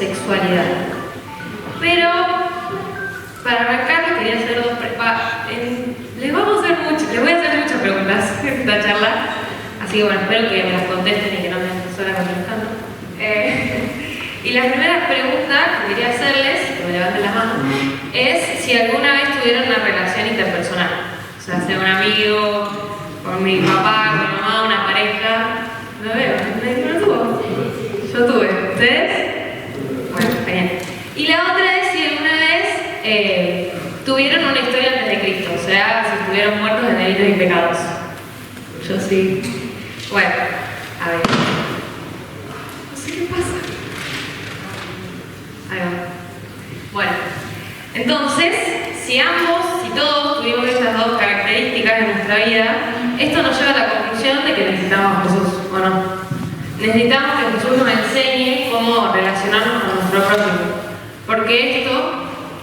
sexualidad. Pero, para arrancar, les quería hacer dos preguntas. Les voy a hacer muchas preguntas en esta charla, así que bueno, espero que me las contesten y que no me estén sola contestando. Y la primera pregunta que quería hacerles, que me levanten la mano, es si alguna vez tuvieron una relación interpersonal. O sea, sea un amigo, con mi papá, con mi mamá, una pareja. No veo, ¿no tuvo? Yo tuve. ¿Ustedes? Bueno, genial. Y la otra es si alguna vez tuvieron una historia antes de Cristo, o sea, si estuvieron muertos de delitos y pecados. Yo sí. Bueno, a ver. No sé qué pasa. Ahí va. Bueno, entonces, si todos tuvimos estas dos características en nuestra vida, esto nos lleva a la conclusión de que necesitamos a Jesús, ¿o no? Necesitamos que Jesús nos enseñe cómo relacionarnos con nuestro prójimo, porque esto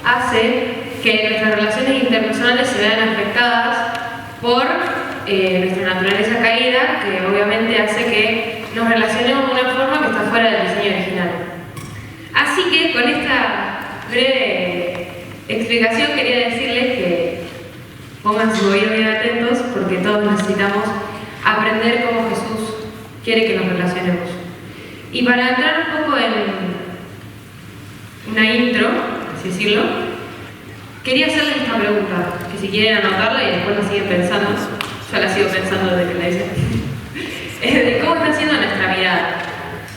hace que nuestras relaciones interpersonales se vean afectadas por nuestra naturaleza caída, que obviamente hace que nos relacionemos de una forma que está fuera del diseño original. Así que con esta breve explicación quería decirles que pongan su oído bien atentos, porque todos necesitamos aprender cómo Jesús quiere que nos relacionemos. Y para entrar un poco en una intro, así decirlo, quería hacerles esta pregunta, que si quieren anotarla y después la siguen pensando, yo la sigo pensando desde que la hice, de cómo está siendo nuestra mirada.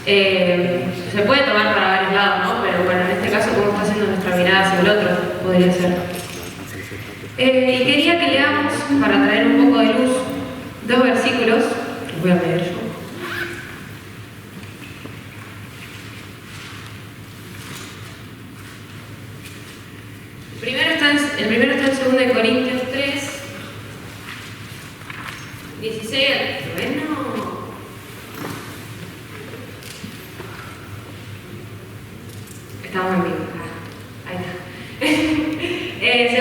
Se puede tomar para varios lados, ¿no? Pero bueno, en este caso, cómo está siendo nuestra mirada hacia el otro, podría ser. Y quería que leamos, para traer un poco de luz, dos versículos, que voy a leer yo. El primero está en 2 Corintios 3, 16 al... Bueno... Estamos en vivo. Ahí está.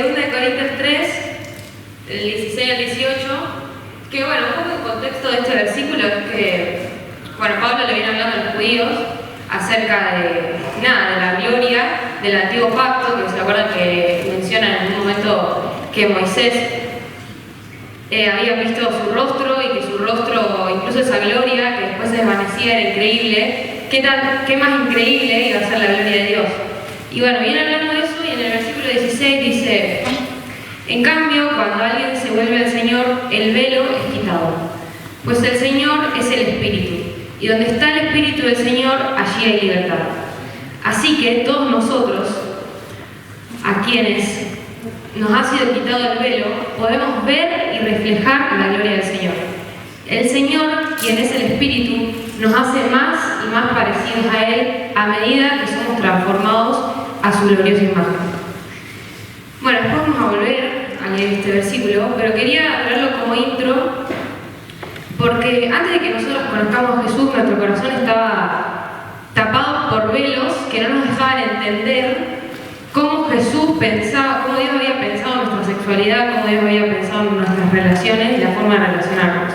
2 Corintios 3, el 16 al 18, que bueno, un poco el contexto de este versículo es que, bueno, Pablo le viene hablando a los judíos acerca de la gloria del antiguo pacto, que se acuerdan que menciona en un momento que Moisés había visto su rostro y que su rostro, incluso esa gloria que después se desvanecía, era increíble. ¿Qué más increíble iba a ser la gloria de Dios? Y bueno, viene hablando de eso y en el versículo 16 dice: en cambio, cuando alguien se vuelve al Señor, el velo es quitado, pues el Señor es el Espíritu, y donde está el Espíritu del Señor, allí hay libertad. Así que todos nosotros, a quienes nos ha sido quitado el velo, podemos ver y reflejar la gloria del Señor. El Señor, quien es el Espíritu, nos hace más y más parecidos a Él a medida que somos transformados a su gloriosa imagen. Bueno, después vamos a volver a leer este versículo, pero quería traerlo como intro porque antes de que nosotros conozcamos a Jesús, nuestro corazón estaba tapado por velos que no nos dejaban entender cómo Jesús pensaba, cómo Dios había pensado en nuestra sexualidad, cómo Dios había pensado en nuestras relaciones y la forma de relacionarnos.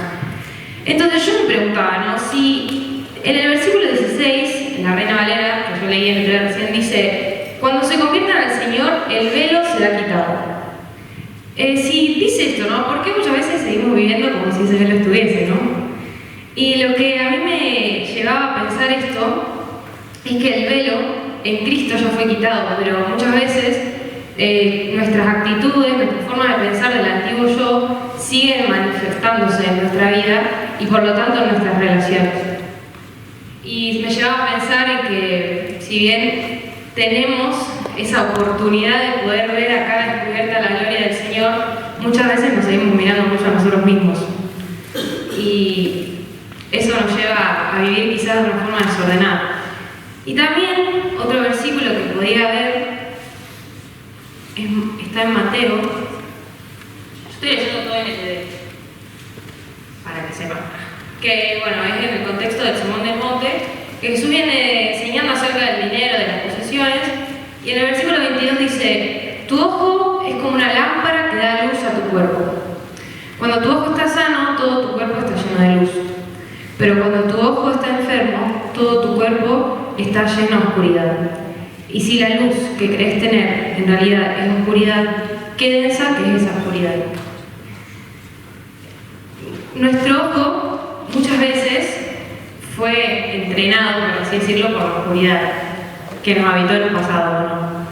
Entonces yo me preguntaba, ¿no? Si en el versículo 16, en la Reina Valera, que yo leí en el recién, dice: cuando se conviertan al Señor, el velo será quitado. Si dice esto, ¿no? ¿Por qué muchas veces seguimos viviendo como si ese velo estuviese, ¿no? Y lo que a mí me llevaba a pensar esto es que el velo en Cristo ya fue quitado, pero muchas veces nuestras actitudes, nuestra forma de pensar del antiguo yo siguen manifestándose en nuestra vida y por lo tanto en nuestras relaciones. Y me llevaba a pensar en que si bien tenemos esa oportunidad de poder ver acá descubierta la gloria del Señor, muchas veces nos seguimos mirando mucho a nosotros mismos. Y eso nos lleva a vivir quizás de una forma desordenada. Y también otro versículo que podía ver está en Mateo. Yo estoy leyendo todo en LD, para que sepan. Que bueno, es en el contexto del Sermón del Monte, que Jesús viene enseñando acerca del dinero, de las posesiones, y en el versículo 22 dice: tu ojo es como una lámpara que da luz a tu cuerpo. Cuando tu ojo está sano, todo tu cuerpo está lleno de luz. Pero cuando tu ojo está enfermo, todo tu cuerpo está lleno de oscuridad. Y si la luz que crees tener en realidad es oscuridad, qué densa que es esa oscuridad. Nuestro ojo muchas veces fue entrenado, por así decirlo, por la oscuridad que nos habitó en el pasado, ¿no?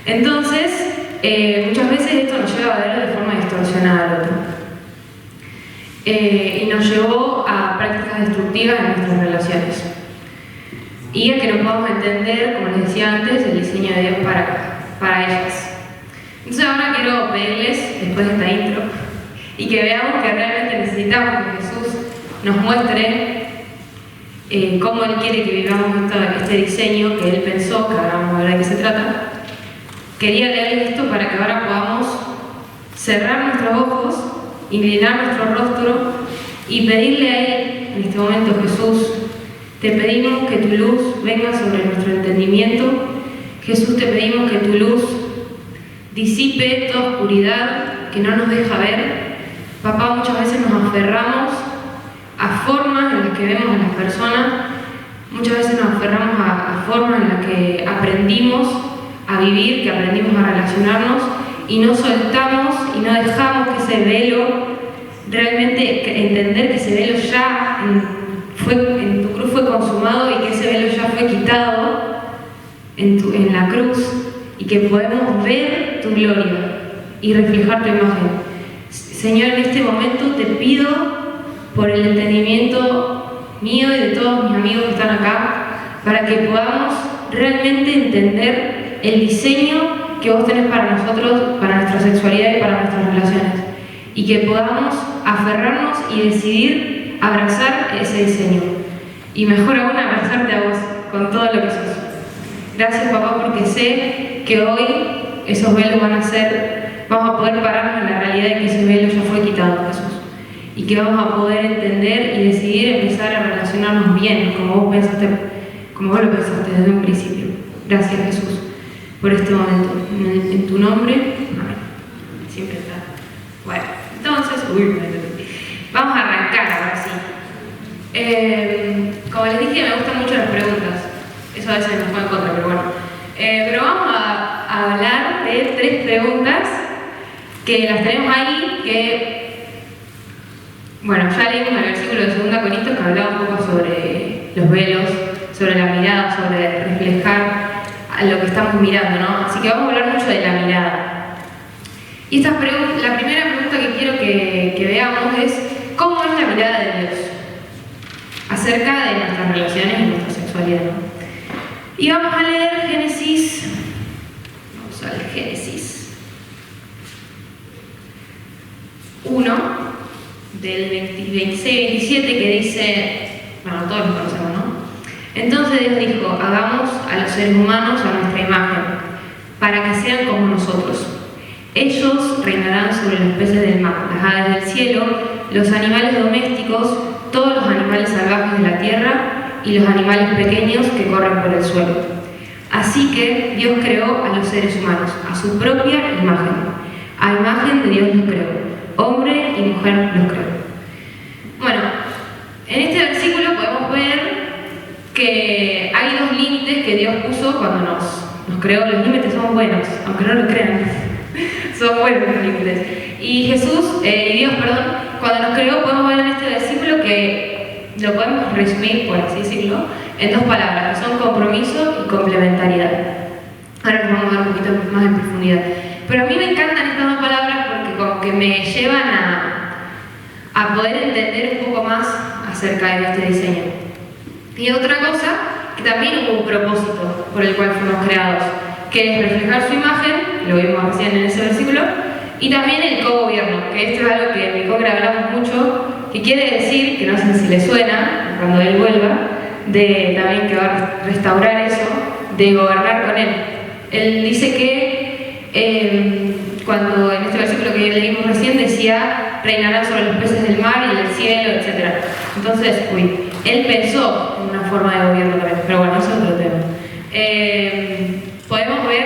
Entonces, muchas veces esto nos lleva a ver de forma distorsionada al otro. Y nos llevó a prácticas destructivas en nuestras relaciones. Y a que no podamos entender, como les decía antes, el diseño de Dios para ellas. Entonces ahora quiero pedirles, después de esta intro, y que veamos que realmente necesitamos que Jesús nos muestre cómo Él quiere que vivamos este diseño que Él pensó, que ahora vamos a ver de qué se trata. Quería leerles esto para que ahora podamos cerrar nuestros ojos, inclinar nuestro rostro y pedirle a Él, en este momento, Jesús, te pedimos que tu luz venga sobre nuestro entendimiento. Jesús, te pedimos que tu luz disipe toda oscuridad que no nos deja ver. Papá, muchas veces nos aferramos a formas en las que vemos a las personas, muchas veces nos aferramos a formas en las que aprendimos a vivir, que aprendimos a relacionarnos, y no soltamos y no dejamos que ese velo, realmente entender que ese velo ya en tu cruz fue consumado y que ese velo ya fue quitado en la cruz, y que podemos ver tu gloria y reflejar tu imagen. Señor, en este momento te pido por el entendimiento mío y de todos mis amigos que están acá, para que podamos realmente entender el diseño que vos tenés para nosotros, para nuestra sexualidad y para nuestras relaciones, y que podamos aferrarnos y decidir abrazar ese diseño, y mejor aún abrazarte a vos con todo lo que sos. Gracias, papá, porque sé que hoy esos velos vamos a poder pararnos en la realidad de que ese velo ya fue quitado, Jesús, y que vamos a poder entender y decidir empezar a relacionarnos bien, como vos lo pensaste desde un principio. Gracias, Jesús, por este momento. En tu nombre, amén. Siempre está. Bueno, entonces, vamos a arrancar ahora sí. Como les dije, me gustan mucho las preguntas. Eso a veces nos juega en contra, pero bueno. Pero vamos a hablar de 3 preguntas que las tenemos ahí, que, bueno, ya leímos el versículo de 2 Corintios que hablaba un poco sobre los velos, sobre la mirada, sobre reflejar a lo que estamos mirando, ¿no? Así que vamos a hablar mucho de la mirada. Y la primera pregunta que quiero que veamos es: ¿cómo es la mirada de Dios acerca de nuestras relaciones y nuestra sexualidad, ¿no? Y vamos a leer Génesis 1, del 26-27, que dice, bueno, todos lo conocemos, ¿no? Entonces Dios dijo: hagamos a los seres humanos a nuestra imagen, para que sean como nosotros. Ellos reinarán sobre los peces del mar, las aves del cielo, los animales domésticos, todos los animales salvajes de la tierra y los animales pequeños que corren por el suelo. Así que Dios creó a los seres humanos a su propia imagen. A imagen de Dios los creó. Hombre y mujer los creó. Bueno, en este versículo podemos ver que hay 2 límites que Dios puso cuando nos creó. Los límites son buenos, aunque no lo crean. Son buenos los límites. Y Dios, cuando nos creó, podemos ver en este versículo que lo podemos resumir, por así decirlo, en 2 palabras, que son compromiso y complementariedad. Ahora nos vamos a dar un poquito más en profundidad. Pero a mí me encantan estas 2 palabras porque como que me llevan a poder entender un poco más acerca de este diseño. Y otra cosa, que también hubo un propósito por el cual fuimos creados, que es reflejar su imagen, lo vimos recién en ese versículo, y también el cogobierno, que esto es algo que en mi congre hablamos mucho, que quiere decir, que no sé si le suena, cuando él vuelva, también que va a restaurar eso, de gobernar con él. Él dice que cuando en este versículo que leímos recién decía: reinarán sobre los peces del mar y del cielo, etc. Entonces, él pensó en una forma de gobierno también, pero bueno, eso es otro tema. Podemos ver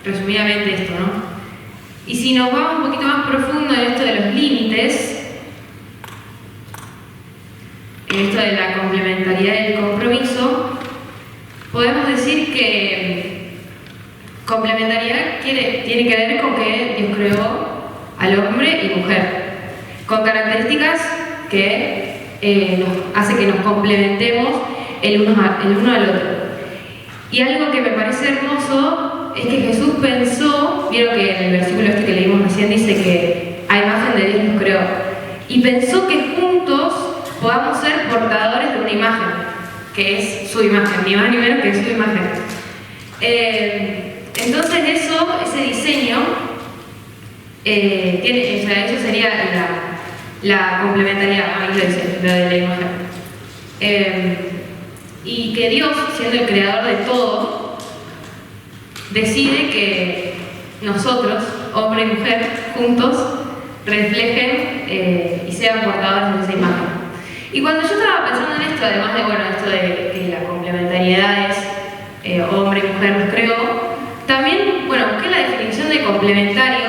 resumidamente esto, ¿no? Y si nos vamos un poquito más profundo en esto de los límites, en esto de la complementariedad y el compromiso, podemos decir que Complementariedad tiene que ver con que Dios creó al hombre y mujer, con características que nos hace que nos complementemos el uno al otro. Y algo que me parece hermoso es que Jesús pensó, vieron que en el versículo este que leímos recién dice que a imagen de Dios nos creó, y pensó que juntos podamos ser portadores de una imagen, que es su imagen, ni más ni menos que su imagen. Entonces ese diseño, eso sería la complementariedad, ahí lo dice, lo de la imagen. Y que Dios, siendo el creador de todo, decide que nosotros, hombre y mujer, juntos, reflejen y sean portadores de esa imagen. Y cuando yo estaba pensando en esto, además de esto de que la complementariedad es hombre y mujer nos creó, también, busqué la definición de complementario,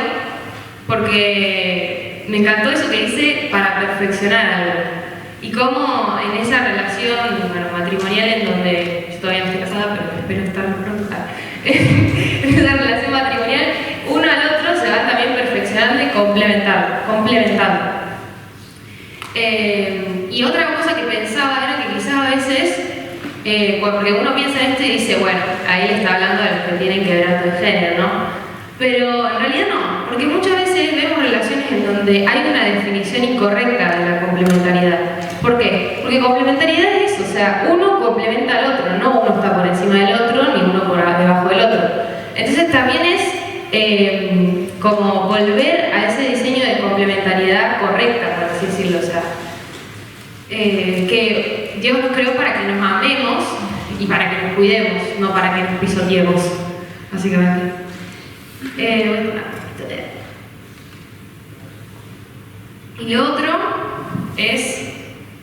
porque me encantó eso que dice para perfeccionar algo. Y cómo en esa relación matrimonial, en donde yo todavía no estoy casada, pero espero estar pronto, en esa relación matrimonial, uno al otro se va también perfeccionando y complementando. Y otra cosa que pensaba era que quizás a veces, porque uno piensa en esto y dice, bueno, ahí le está hablando de los que tienen quebranto de género, ¿no? Pero en realidad no, porque muchas veces vemos relaciones en donde hay una definición incorrecta de la complementariedad. ¿Por qué? Porque complementariedad es eso, o sea, uno complementa al otro, no uno está por encima del otro ni uno por debajo del otro. Entonces también es como volver a ese diseño de complementariedad correcta, por así decirlo, o sea, que Dios nos creó para que nos amemos y para que nos cuidemos, no para que nos pisoteemos, básicamente. Y lo otro es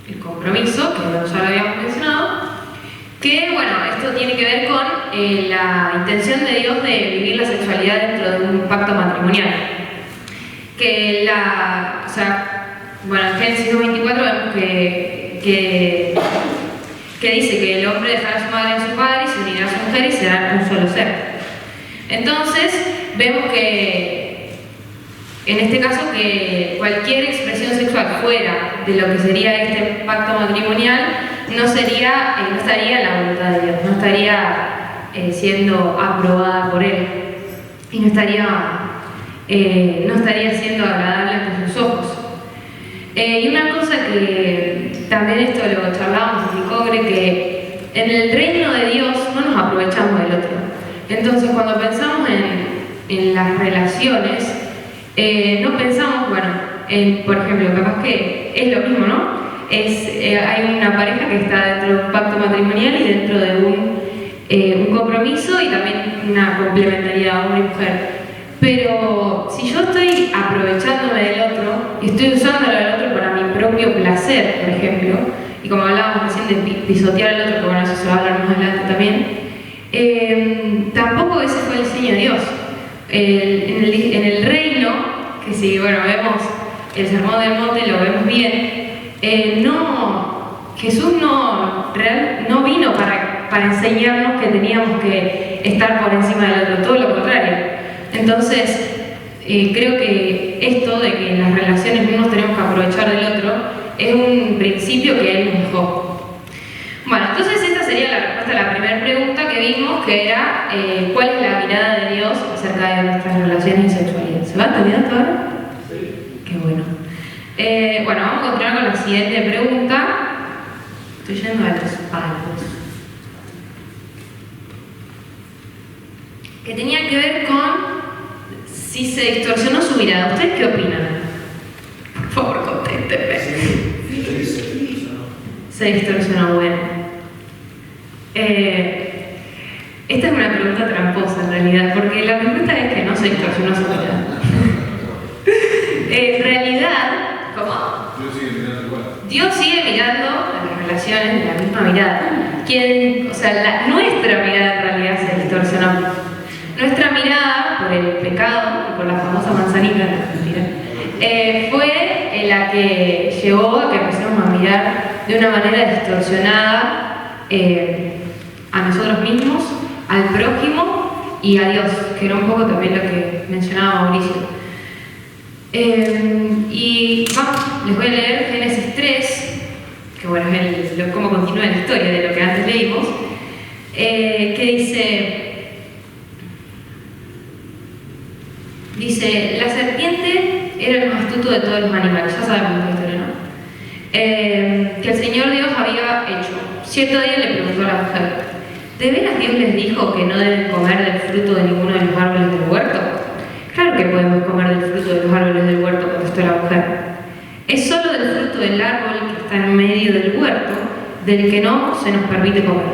el compromiso, que ya lo habíamos mencionado, que esto tiene que ver con la intención de Dios de vivir la sexualidad dentro de un pacto matrimonial. Que en Génesis 2:24 vemos que dice que el hombre dejará a su madre y a su padre y se unirá a su mujer y serán un solo ser. Entonces, vemos que, en este caso, que cualquier expresión sexual fuera de lo que sería este pacto matrimonial no estaría en la voluntad de Dios, no estaría siendo aprobada por Él y no estaría siendo agradable ante sus ojos. Y una cosa que también esto lo charlábamos en Cogre, que en el reino de Dios no nos aprovechamos del otro. Entonces, cuando pensamos en las relaciones, no pensamos, por ejemplo, capaz que es lo mismo, ¿no? Hay una pareja que está dentro de un pacto matrimonial y dentro de un compromiso y también una complementariedad hombre y mujer. Pero si yo estoy aprovechándome del otro y estoy usándolo del otro para mi propio placer, por ejemplo, y como hablábamos recién de pisotear al otro, que eso se va a hablar más adelante también, tampoco ese fue el diseño de Dios. En el reino, que si vemos el Sermón del Monte, lo vemos bien, Jesús no vino para enseñarnos que teníamos que estar por encima del otro, todo lo contrario. Entonces, creo que esto de que en las relaciones no nos tenemos que aprovechar del otro es un principio que Él nos dejó. Entonces esta sería la respuesta a la primera pregunta que vimos, que era ¿cuál es la mirada de Dios acerca de nuestras relaciones y sexualidad? ¿Se va entendiendo hasta ahora? Sí. Qué bueno. Vamos a continuar con la siguiente pregunta. Estoy yendo a los palos. Que tenía que ver con si se distorsionó su mirada. ¿Ustedes qué opinan? Por favor, conténtenme. Se distorsionó, bueno. Esta es una pregunta tramposa en realidad, porque la respuesta es que no se distorsionó su mirada. En realidad, ¿cómo? Dios sigue mirando a las relaciones de la misma mirada. Nuestra mirada en realidad se distorsionó. Nuestra mirada, por el pecado y por la famosa manzanita, fue la que llevó a que empecemos a mirar de una manera distorsionada a nosotros mismos, al prójimo y a Dios, que era un poco también lo que mencionaba Mauricio. Y vamos, les voy a leer Génesis 3, que bueno, es cómo continúa la historia de lo que antes leímos, que dice, la serpiente era el más astuto de todos los animales, ya sabemos la historia, ¿no? Que el Señor Dios había hecho. Cierto día le preguntó a la mujer, ¿de veras Dios les dijo que no deben comer del fruto de ninguno de los árboles del huerto? Claro que podemos comer del fruto de los árboles del huerto, contestó la mujer. Es solo del fruto del árbol que está en medio del huerto, del que no se nos permite comer.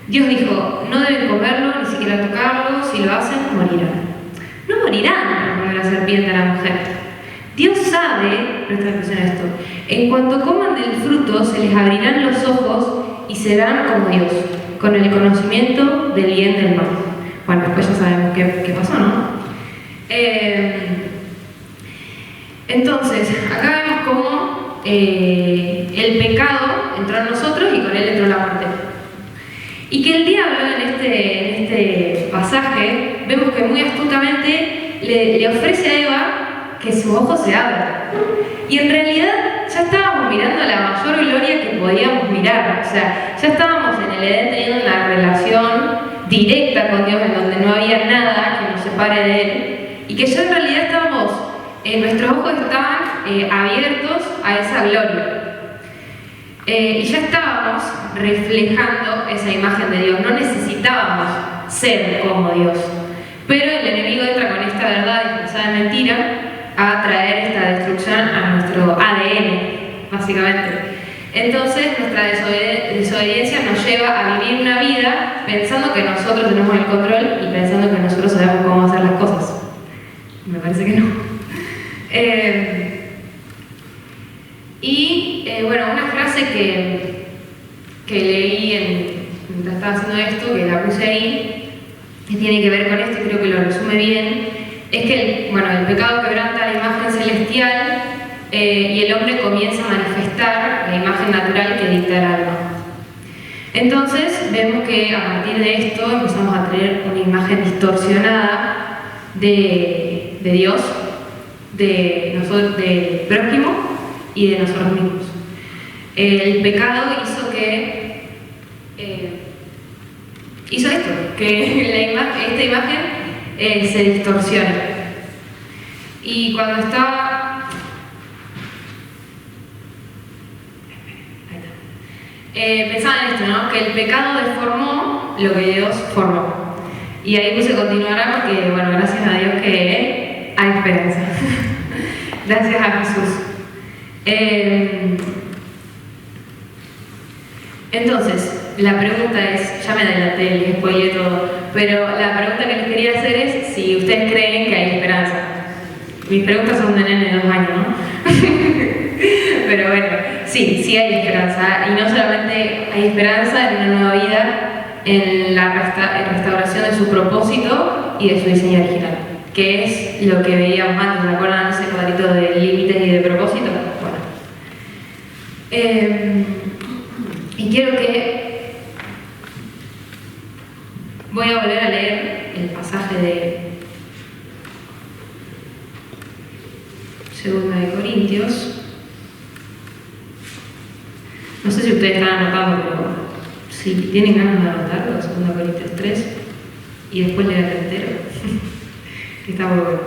Dios dijo, no deben comerlo, ni siquiera tocarlo, si lo hacen, morirán. No morirán, respondió la serpiente a la mujer. Dios sabe, presta atención a esto, en cuanto coman del fruto se les abrirán los ojos y serán como Dios, con el conocimiento del bien y del mal. Bueno, después ya sabemos qué pasó, ¿no? Entonces, acá vemos cómo el pecado entró en nosotros y con él entró la muerte. Y que el diablo en este pasaje, vemos que muy astutamente le ofrece a Eva que sus ojos se abran. Y en realidad ya estábamos mirando la mayor gloria que podíamos mirar. O sea, ya estábamos en el Edén teniendo una relación directa con Dios en donde no había nada que nos separe de Él. Y que ya en realidad estábamos, nuestros ojos estaban abiertos a esa gloria. Y ya estábamos reflejando esa imagen de Dios. No necesitábamos ser como Dios. Pero el enemigo entra con esta verdad disfrazada de mentira a traer esta destrucción a nuestro ADN, básicamente. Entonces, nuestra desobediencia nos lleva a vivir una vida pensando que nosotros tenemos el control y pensando que nosotros sabemos cómo hacer las cosas. Me parece que no. Bueno, una frase que leí mientras estaba haciendo esto, que la puse ahí, que tiene que ver con esto y creo que lo resume bien, es que el pecado quebranta la imagen celestial y el hombre comienza a manifestar la imagen natural que dicta el alma. Entonces vemos que a partir de esto empezamos a tener una imagen distorsionada de Dios, de nosotros, del prójimo y de nosotros mismos. El pecado hizo esto, que esta imagen se distorsiona. Y cuando estaba... pensaba en esto, ¿no? Que el pecado deformó lo que Dios formó. Y ahí puse continuará porque, gracias a Dios que hay esperanza. Gracias a Jesús. Entonces, la pregunta es, ya me adelanté y spoileé todo, pero la pregunta que les quería hacer es si ustedes creen que hay esperanza. Mis preguntas son de nene de 2 años, ¿no? Pero bueno, sí hay esperanza. Y no solamente hay esperanza en una nueva vida, en la restauración de su propósito y de su diseño original, que es lo que veíamos antes. ¿Me acuerdan ese cuadrito de límites y de propósito? Y quiero que... voy a volver a leer el pasaje de 2 de Corintios. No sé si ustedes están anotando, pero si tienen ganas de anotarlo, 2 Corintios 3, y después leer el entero, que está muy bueno.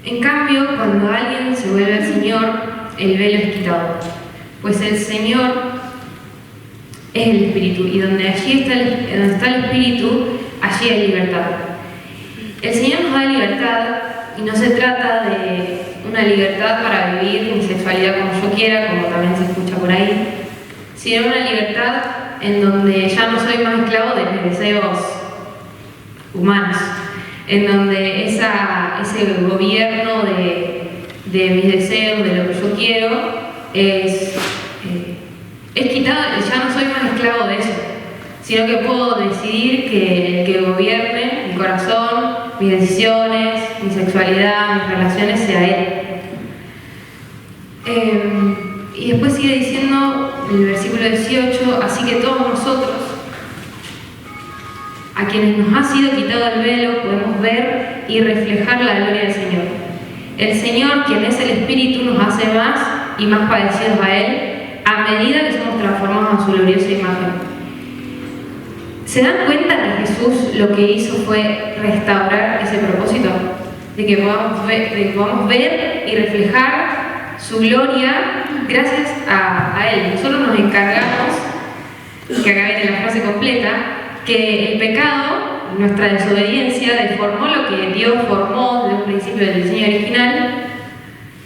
En cambio, cuando alguien se vuelve al Señor, el velo es quitado, pues el Señor es el Espíritu, y donde está el Espíritu, allí hay libertad. El Señor nos da libertad, y no se trata de una libertad para vivir mi sexualidad como yo quiera, como también se escucha por ahí, sino una libertad en donde ya no soy más esclavo de mis deseos humanos, en donde ese gobierno de mis deseos, de lo que yo quiero, es quitado. Ya no soy más esclavo de eso, sino que puedo decidir que el que gobierne mi corazón, mis decisiones, mi sexualidad, mis relaciones sea Él. Y después sigue diciendo el versículo 18, así que todos nosotros, a quienes nos ha sido quitado el velo, podemos ver y reflejar la gloria del Señor. El Señor, quien es el Espíritu, nos hace más y más parecidos a Él a medida que somos transformados en su gloriosa imagen. ¿Se dan cuenta que Jesús lo que hizo fue restaurar ese propósito? De que podamos ver y reflejar su gloria gracias a Él. Nosotros nos encargamos, que acá viene la frase completa, que el pecado, nuestra desobediencia, deformó lo que Dios formó desde un principio del diseño original,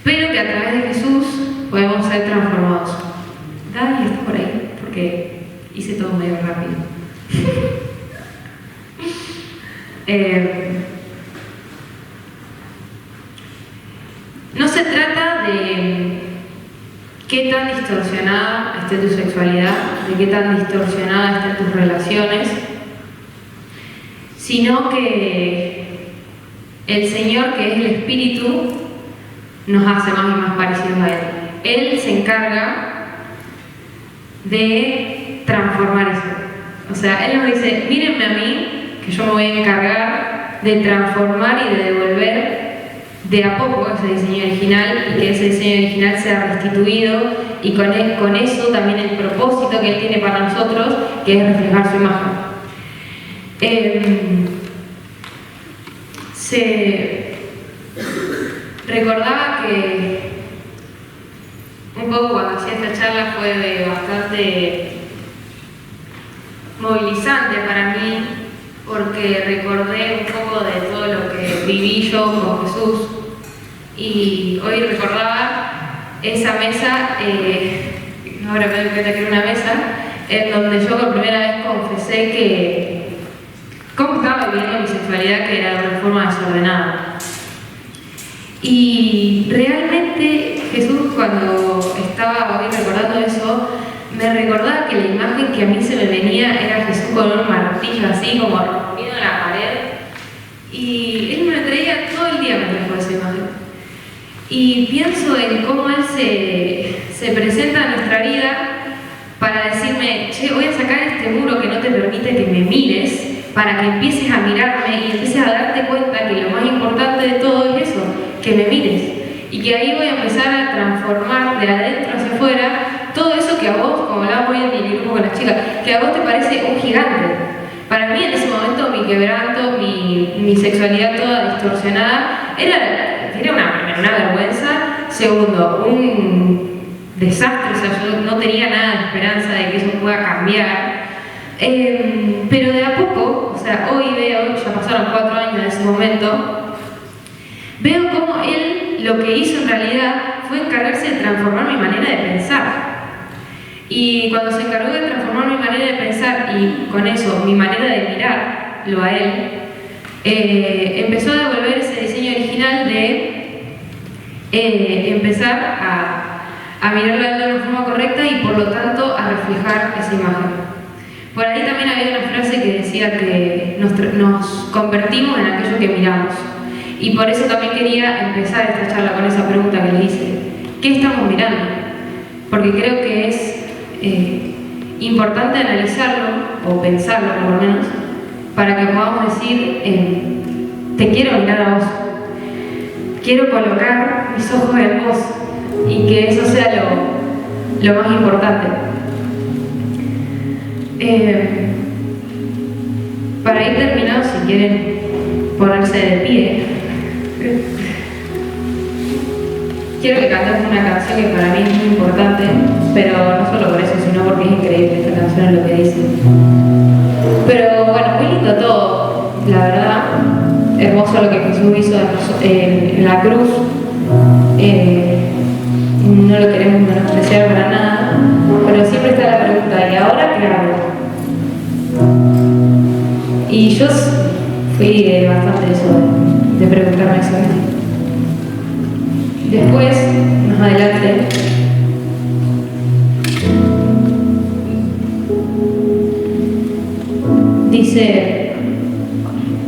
pero que a través de Jesús podemos ser transformados. Dani está por ahí, porque hice todo medio rápido. No se trata de qué tan distorsionada esté tu sexualidad, de qué tan distorsionadas estén tus relaciones, sino que el Señor, que es el Espíritu, nos hace más y más parecidos a Él. Él se encarga de transformar eso. O sea, Él nos dice, mírenme a mí, que yo me voy a encargar de transformar y de devolver de a poco ese diseño original, y que ese diseño original sea restituido, y con eso también el propósito que Él tiene para nosotros, que es reflejar su imagen. Se recordaba que un poco cuando hacía esta charla fue bastante movilizante para mí, porque recordé un poco de todo lo que viví yo con Jesús, y hoy recordaba esa mesa, ahora me doy cuenta que era una mesa, en donde yo por primera vez confesé que cómo estaba viviendo mi sexualidad, que era de una forma desordenada. Y realmente Jesús, cuando estaba hoy recordando eso, me recordaba que la imagen que a mí se me venía era Jesús con un martillo así como rompiendo la pared, y Él me lo traía todo el día, me trajo esa imagen. Y pienso en cómo Él se presenta en nuestra vida para decirme, che, voy a sacar este muro que no te permite que me mires, para que empieces a mirarme y empieces a darte cuenta que lo más importante de todo es eso, que me mires. Y que ahí voy a empezar a transformar de adentro hacia afuera todo eso que a vos, como hablaba hoy en mi grupo con las chicas, que a vos te parece un gigante. Para mí en ese momento mi quebranto, mi sexualidad toda distorsionada, era una vergüenza. Segundo, un desastre, o sea, yo no tenía nada de esperanza de que eso pueda cambiar. Pero de a poco, o sea, hoy veo, ya pasaron 4 años de ese momento, veo cómo Él lo que hizo en realidad fue encargarse de transformar mi manera de pensar. Y cuando se encargó de transformar mi manera de pensar, y con eso mi manera de mirarlo a Él, empezó a devolver ese diseño original de empezar a mirarlo a Él de una forma correcta y por lo tanto a reflejar esa imagen. Por ahí también había una frase que decía que nos convertimos en aquello que miramos. Y por eso también quería empezar esta charla con esa pregunta que le hice. ¿Qué estamos mirando? Porque creo que es importante analizarlo, o pensarlo por lo menos, para que podamos decir, te quiero mirar a vos. Quiero colocar mis ojos en vos, y que eso sea lo más importante. Para ir terminando, si quieren ponerse de pie, quiero que cantemos una canción que para mí es muy importante, pero no solo por eso, sino porque es increíble esta canción, es lo que dice. Pero bueno, muy lindo todo, la verdad, hermoso lo que Jesús hizo en la cruz. No lo queremos menospreciar para nada, pero siempre está la pregunta, ¿y ahora qué hago? Y yo fui bastante de eso, de preguntarme eso. Después, más adelante, dice,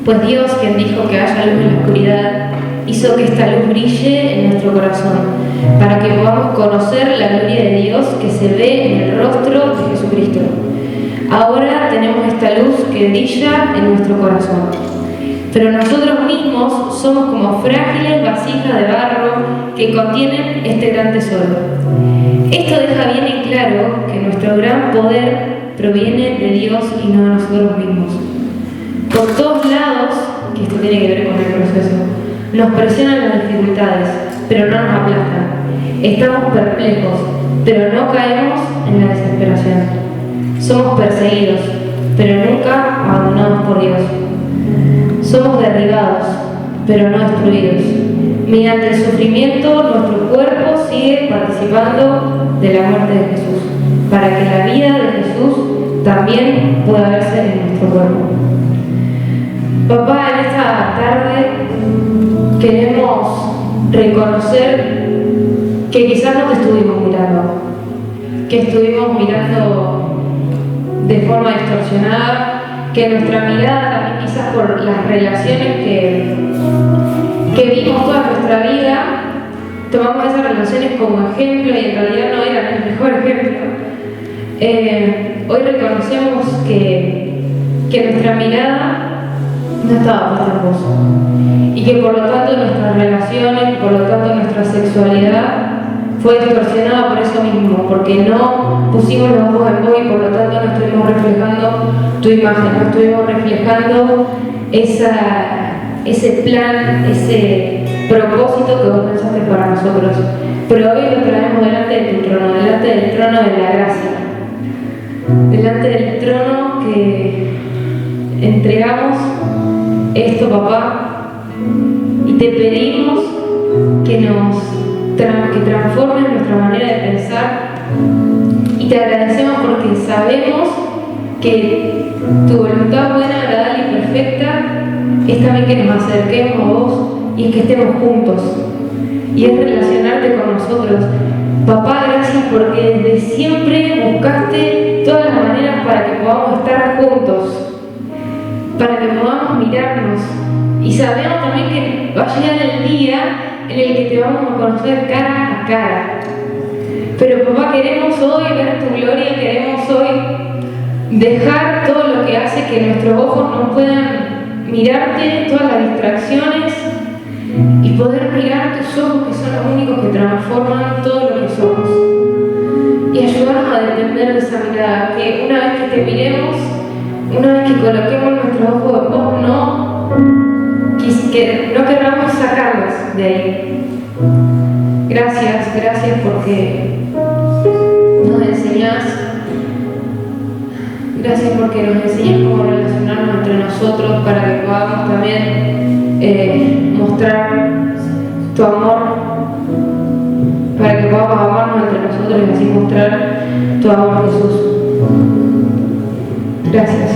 pues Dios, quien dijo que haya luz en la oscuridad, hizo que esta luz brille en nuestro corazón, para que podamos conocer la gloria de Dios que se ve en el rostro de Jesucristo. Ahora tenemos esta luz que brilla en nuestro corazón, pero nosotros mismos somos como frágiles vasijas de barro que contienen este gran tesoro. Esto deja bien en claro que nuestro gran poder proviene de Dios y no de nosotros mismos. Por todos lados, que esto tiene que ver con el proceso, nos presionan las dificultades, pero no nos aplastan. Estamos perplejos, pero no caemos en la desesperación. Somos perseguidos, pero nunca abandonados por Dios. Somos derribados, pero no destruidos. Mediante el sufrimiento, nuestro cuerpo sigue participando de la muerte de Jesús, para que la vida de Jesús también pueda verse en nuestro cuerpo. Papá, en esta tarde queremos reconocer que quizás no te estuvimos mirando, que estuvimos mirando de forma distorsionada, que nuestra mirada también quizás por las relaciones que vimos toda nuestra vida, tomamos esas relaciones como ejemplo y en realidad no eran el mejor ejemplo. Hoy reconocemos que nuestra mirada no estaba puesta en vos y que por lo tanto nuestras relaciones, por lo tanto nuestra sexualidad fue distorsionada por eso mismo, porque no pusimos los ojos en vos y por lo tanto no estuvimos reflejando tu imagen, no estuvimos reflejando ese plan, ese propósito que vos pensaste para nosotros. Pero hoy lo traemos delante de tu trono, delante del trono de la gracia, delante del trono que entregamos esto, papá, y te pedimos que transformes nuestra manera de pensar, y te agradecemos porque sabemos que tu voluntad buena, agradable y perfecta es también que nos acerquemos a vos y es que estemos juntos y es relacionarte con nosotros. Papá, gracias porque desde siempre buscaste todas las maneras para que podamos estar juntos, para que podamos mirarnos, y sabemos también que va a llegar el día en el que te vamos a conocer cara a cara. Pero papá, queremos hoy ver tu gloria, queremos hoy dejar todo lo que hace que nuestros ojos no puedan mirarte, todas las distracciones, y poder mirar tus ojos que son los únicos que transforman todo lo que somos, y ayudarnos a depender de esa mirada, que una vez que te miremos, una vez que coloquemos nuestros ojos en vos, que no queramos sacarlos de ahí. Gracias porque nos enseñás, gracias porque nos enseñás cómo relacionarnos entre nosotros para que podamos también mostrar tu amor, para que podamos amarnos entre nosotros y así mostrar tu amor, Jesús. Gracias.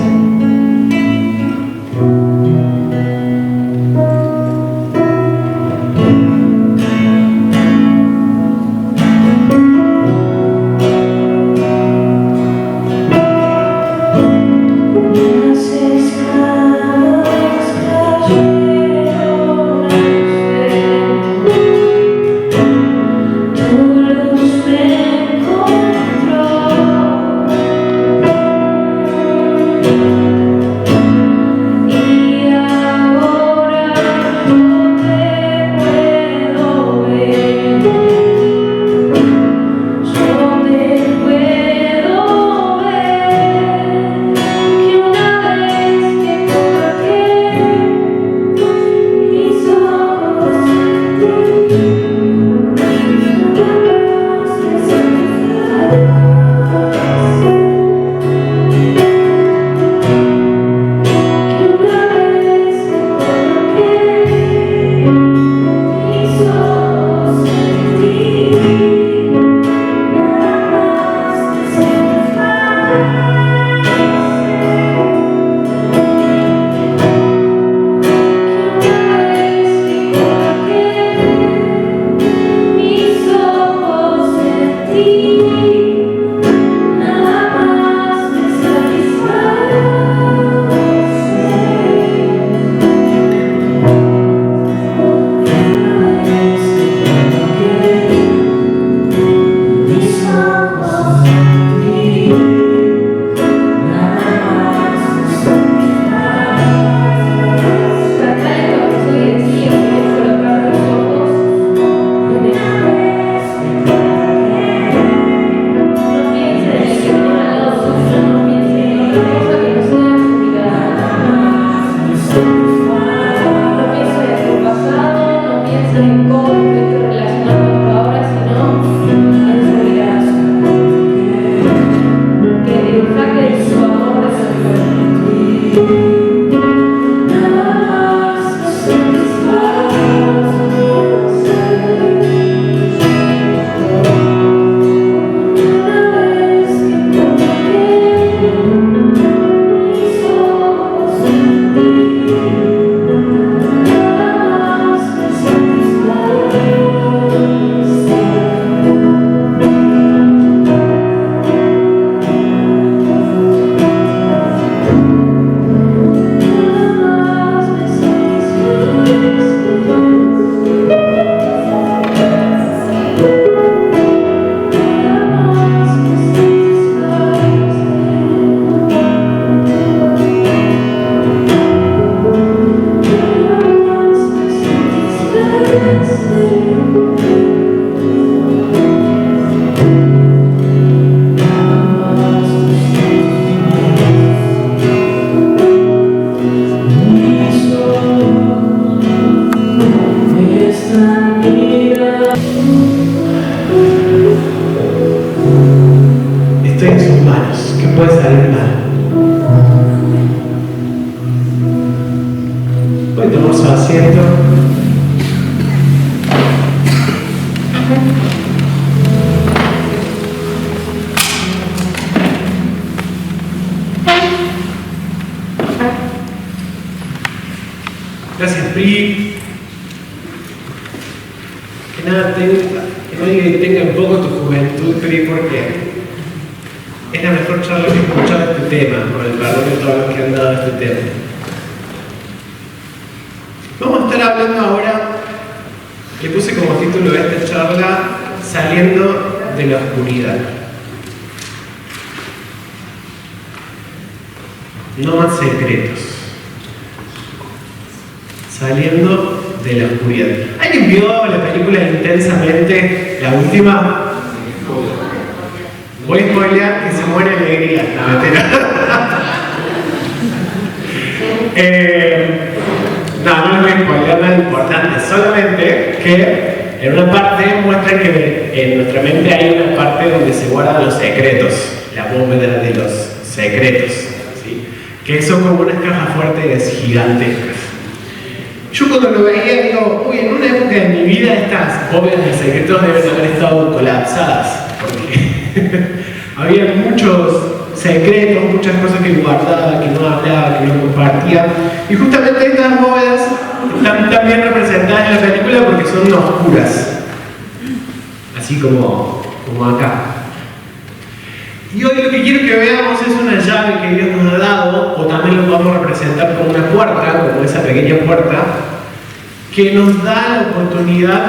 humanos, que puede salir mal. Puede tomar su asiento. Gracias, Pri. Que no diga que tenga un poco tu juventud, Pri, porque es la mejor charla que he escuchado de este tema, por el valor de todos los que han dado a este tema. Vamos a estar hablando ahora, le puse como título de esta charla, Saliendo de la oscuridad. No más secretos. Saliendo de la oscuridad. ¿Alguien vio la película Intensamente, la última? Voy a spoilear que se muere Alegría. No, mentira. No les voy a spoilear nada importante. Solamente que en una parte muestra que en nuestra mente hay una parte donde se guardan los secretos. La bóveda de los secretos. ¿Sí? Que son como unas cajas fuertes gigantescas. Yo cuando lo veía digo, uy, en una época de mi vida estas bóvedas de secretos deben haber estado colapsadas, porque había muchos secretos, muchas cosas que guardaba, que no hablaba, que no compartía, y justamente estas bóvedas están también representadas en la película porque son oscuras, así como acá. Y hoy lo que quiero que veamos es una llave que Dios nos ha dado, o también lo podemos representar como una puerta, como esa pequeña puerta, que nos da la oportunidad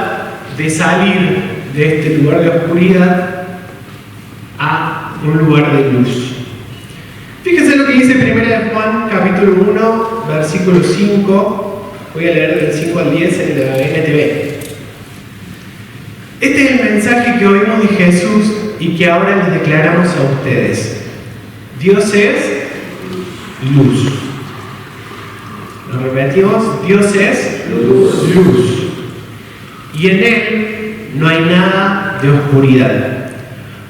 de salir de este lugar de oscuridad a un lugar de luz. Fíjense lo que dice 1 Juan, capítulo 1, versículo 5. Voy a leer del 5 al 10 en la NTV. Este es el mensaje que oímos de Jesús y que ahora les declaramos a ustedes. Dios es luz. Lo repetimos, Dios es luz. Y en Él no hay nada de oscuridad.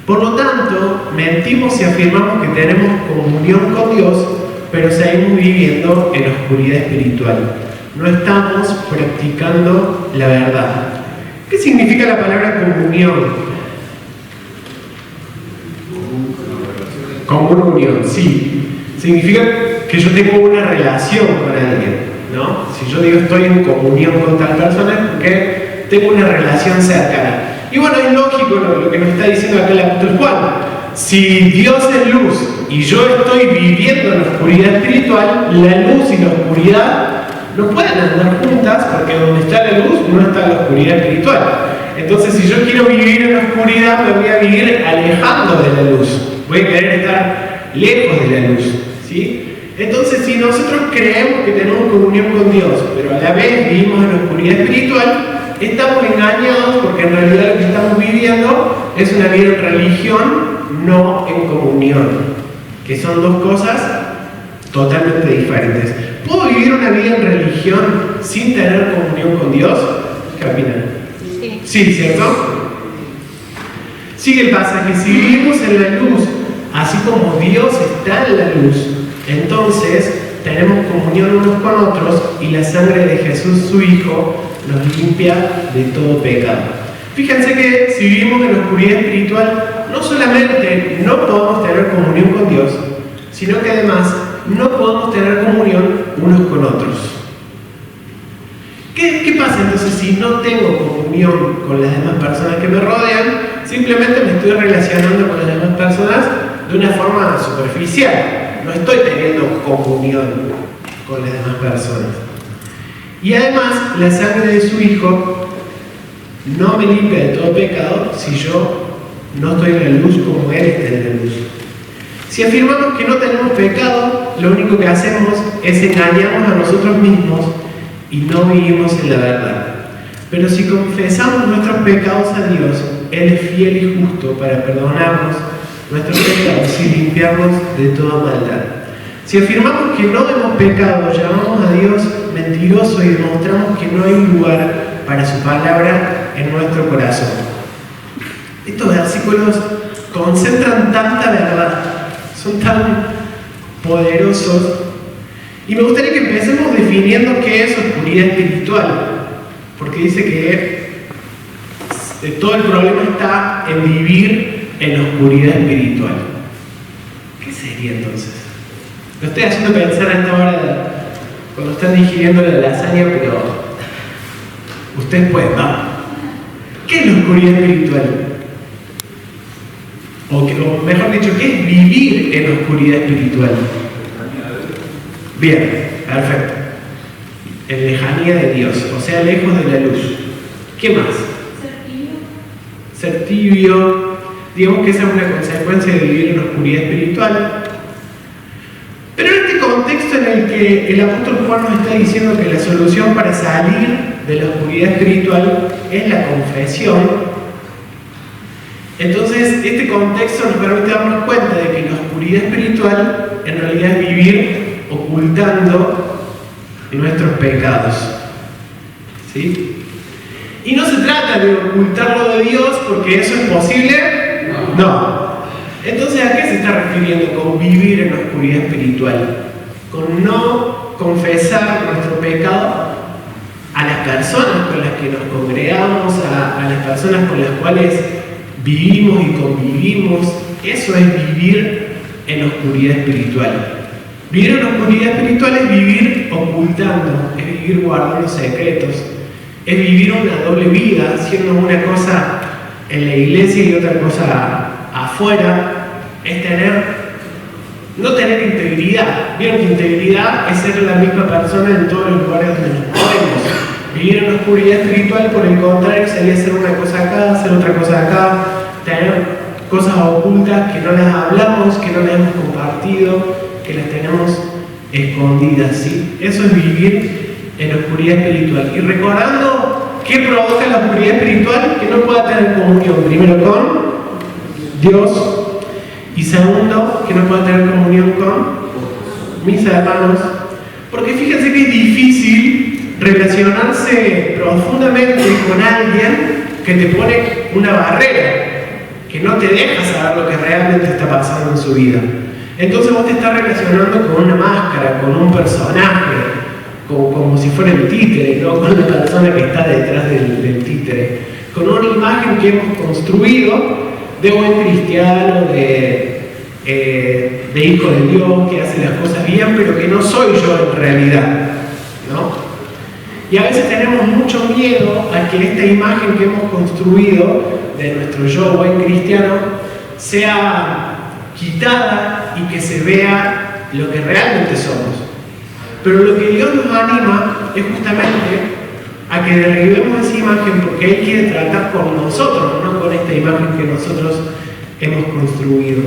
Por lo tanto, mentimos si afirmamos que tenemos comunión con Dios, pero seguimos viviendo en oscuridad espiritual. No estamos practicando la verdad. ¿Qué significa la palabra comunión? Comunión, sí. Significa que yo tengo una relación con alguien, ¿no? Si yo digo estoy en comunión con tal persona es porque tengo una relación cercana. Y bueno, es lógico lo que nos está diciendo acá el apóstol Juan. Si Dios es luz y yo estoy viviendo en la oscuridad espiritual, la luz y la oscuridad no pueden andar juntas porque donde está la luz no está la oscuridad espiritual. Entonces, si yo quiero vivir en la oscuridad, me voy a vivir alejando de la luz. Voy a querer estar lejos de la luz, ¿sí? Entonces, si nosotros creemos que tenemos comunión con Dios, pero a la vez vivimos en la oscuridad espiritual, estamos engañados porque en realidad lo que estamos viviendo es una vida en religión, no en comunión, que son dos cosas totalmente diferentes. ¿Puedo vivir una vida en religión sin tener comunión con Dios? ¿Qué opinan? Sí, ¿cierto? Sigue el pasaje. Si vivimos en la luz, así como Dios está en la luz, entonces tenemos comunión unos con otros y la sangre de Jesús, su Hijo, nos limpia de todo pecado. Fíjense que si vivimos en la oscuridad espiritual, no solamente no podemos tener comunión con Dios, sino que además no podemos tener comunión unos con otros. ¿Qué pasa entonces si no tengo comunión con las demás personas que me rodean? Simplemente me estoy relacionando con las demás personas de una forma superficial. No estoy teniendo comunión con las demás personas. Y además, la sangre de su Hijo no me limpia de todo pecado si yo no estoy en la luz como Él está en la luz. Si afirmamos que no tenemos pecado, lo único que hacemos es engañarnos a nosotros mismos y no vivimos en la verdad. Pero si confesamos nuestros pecados a Dios, Él es fiel y justo para perdonarnos nuestros pecados y limpiarnos de toda maldad. Si afirmamos que no hemos pecado, llamamos a Dios mentiroso y demostramos que no hay lugar para su palabra en nuestro corazón. Estos versículos concentran tanta verdad, son tan poderosos. Y me gustaría que empecemos definiendo qué es oscuridad espiritual, porque dice que todo el problema está en vivir en oscuridad espiritual. ¿Qué sería entonces? Lo estoy haciendo pensar a esta hora cuando están digiriendo la lasaña, pero ustedes pueden, vamos. ¿Qué es la oscuridad espiritual? O mejor dicho, ¿qué es vivir en oscuridad espiritual? Bien, perfecto. En lejanía de Dios, o sea, lejos de la luz. ¿Qué más? Ser tibio. Digamos que esa es una consecuencia de vivir en oscuridad espiritual. Pero en este contexto en el que el apóstol Juan nos está diciendo que la solución para salir de la oscuridad espiritual es la confesión, entonces este contexto nos permite darnos cuenta de que la oscuridad espiritual en realidad es vivir ocultando nuestros pecados. ¿Sí? Y no se trata de ocultarlo de Dios, porque eso es posible. No. Entonces, ¿a qué se está refiriendo con vivir en la oscuridad espiritual? Con no confesar nuestro pecado a las personas con las que nos congregamos, a las personas con las cuales vivimos y convivimos. Eso es vivir en la oscuridad espiritual. Vivir en la oscuridad espiritual es vivir ocultando, es vivir guardando secretos, es vivir una doble vida, haciendo una cosa en la iglesia y otra cosa afuera. Es no tener integridad. Vieron que integridad es ser la misma persona en todos los lugares donde nos movemos. Vivir en la oscuridad espiritual, por el contrario, sería hacer una cosa acá, hacer otra cosa acá, tener cosas ocultas que no las hablamos, que no las hemos compartido, que las tenemos escondidas, ¿sí? Eso es vivir en la oscuridad espiritual. Y recordando qué provoca la oscuridad espiritual, que no pueda tener comunión, primero con Dios, y segundo, que no pueda tener comunión con mis hermanos. Porque fíjense que es difícil relacionarse profundamente con alguien que te pone una barrera, que no te deja saber lo que realmente está pasando en su vida. Entonces vos te estás relacionando con una máscara, con un personaje, como si fuera el títere, ¿no? Con la persona que está detrás del títere, con una imagen que hemos construido de buen cristiano, de hijo de Dios, que hace las cosas bien, pero que no soy yo en realidad, ¿no? Y a veces tenemos mucho miedo a que esta imagen que hemos construido de nuestro yo buen cristiano sea quitada y que se vea lo que realmente somos. Pero lo que Dios nos anima es justamente a que derribemos esa imagen, porque Él quiere tratar con nosotros, no con esta imagen que nosotros hemos construido.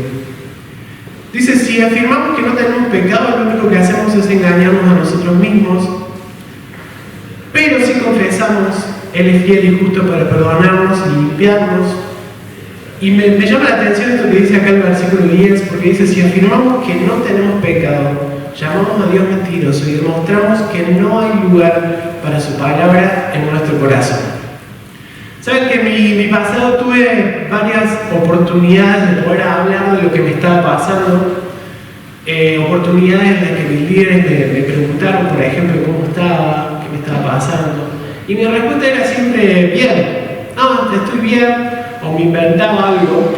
Dice, si afirmamos que no tenemos pecado, lo único que hacemos es engañarnos a nosotros mismos. Pero si confesamos, Él es fiel y justo para perdonarnos y limpiarnos. Y me llama la atención esto que dice acá el versículo 10, porque dice, si afirmamos que no tenemos pecado, llamamos a Dios mentiroso y demostramos que no hay lugar para su palabra en nuestro corazón. Saben que en mi pasado tuve varias oportunidades de poder hablar de lo que me estaba pasando, oportunidades en las que mis líderes me preguntaron, por ejemplo, cómo estaba, qué me estaba pasando, y mi respuesta era siempre bien. No, estoy bien, o me inventaba algo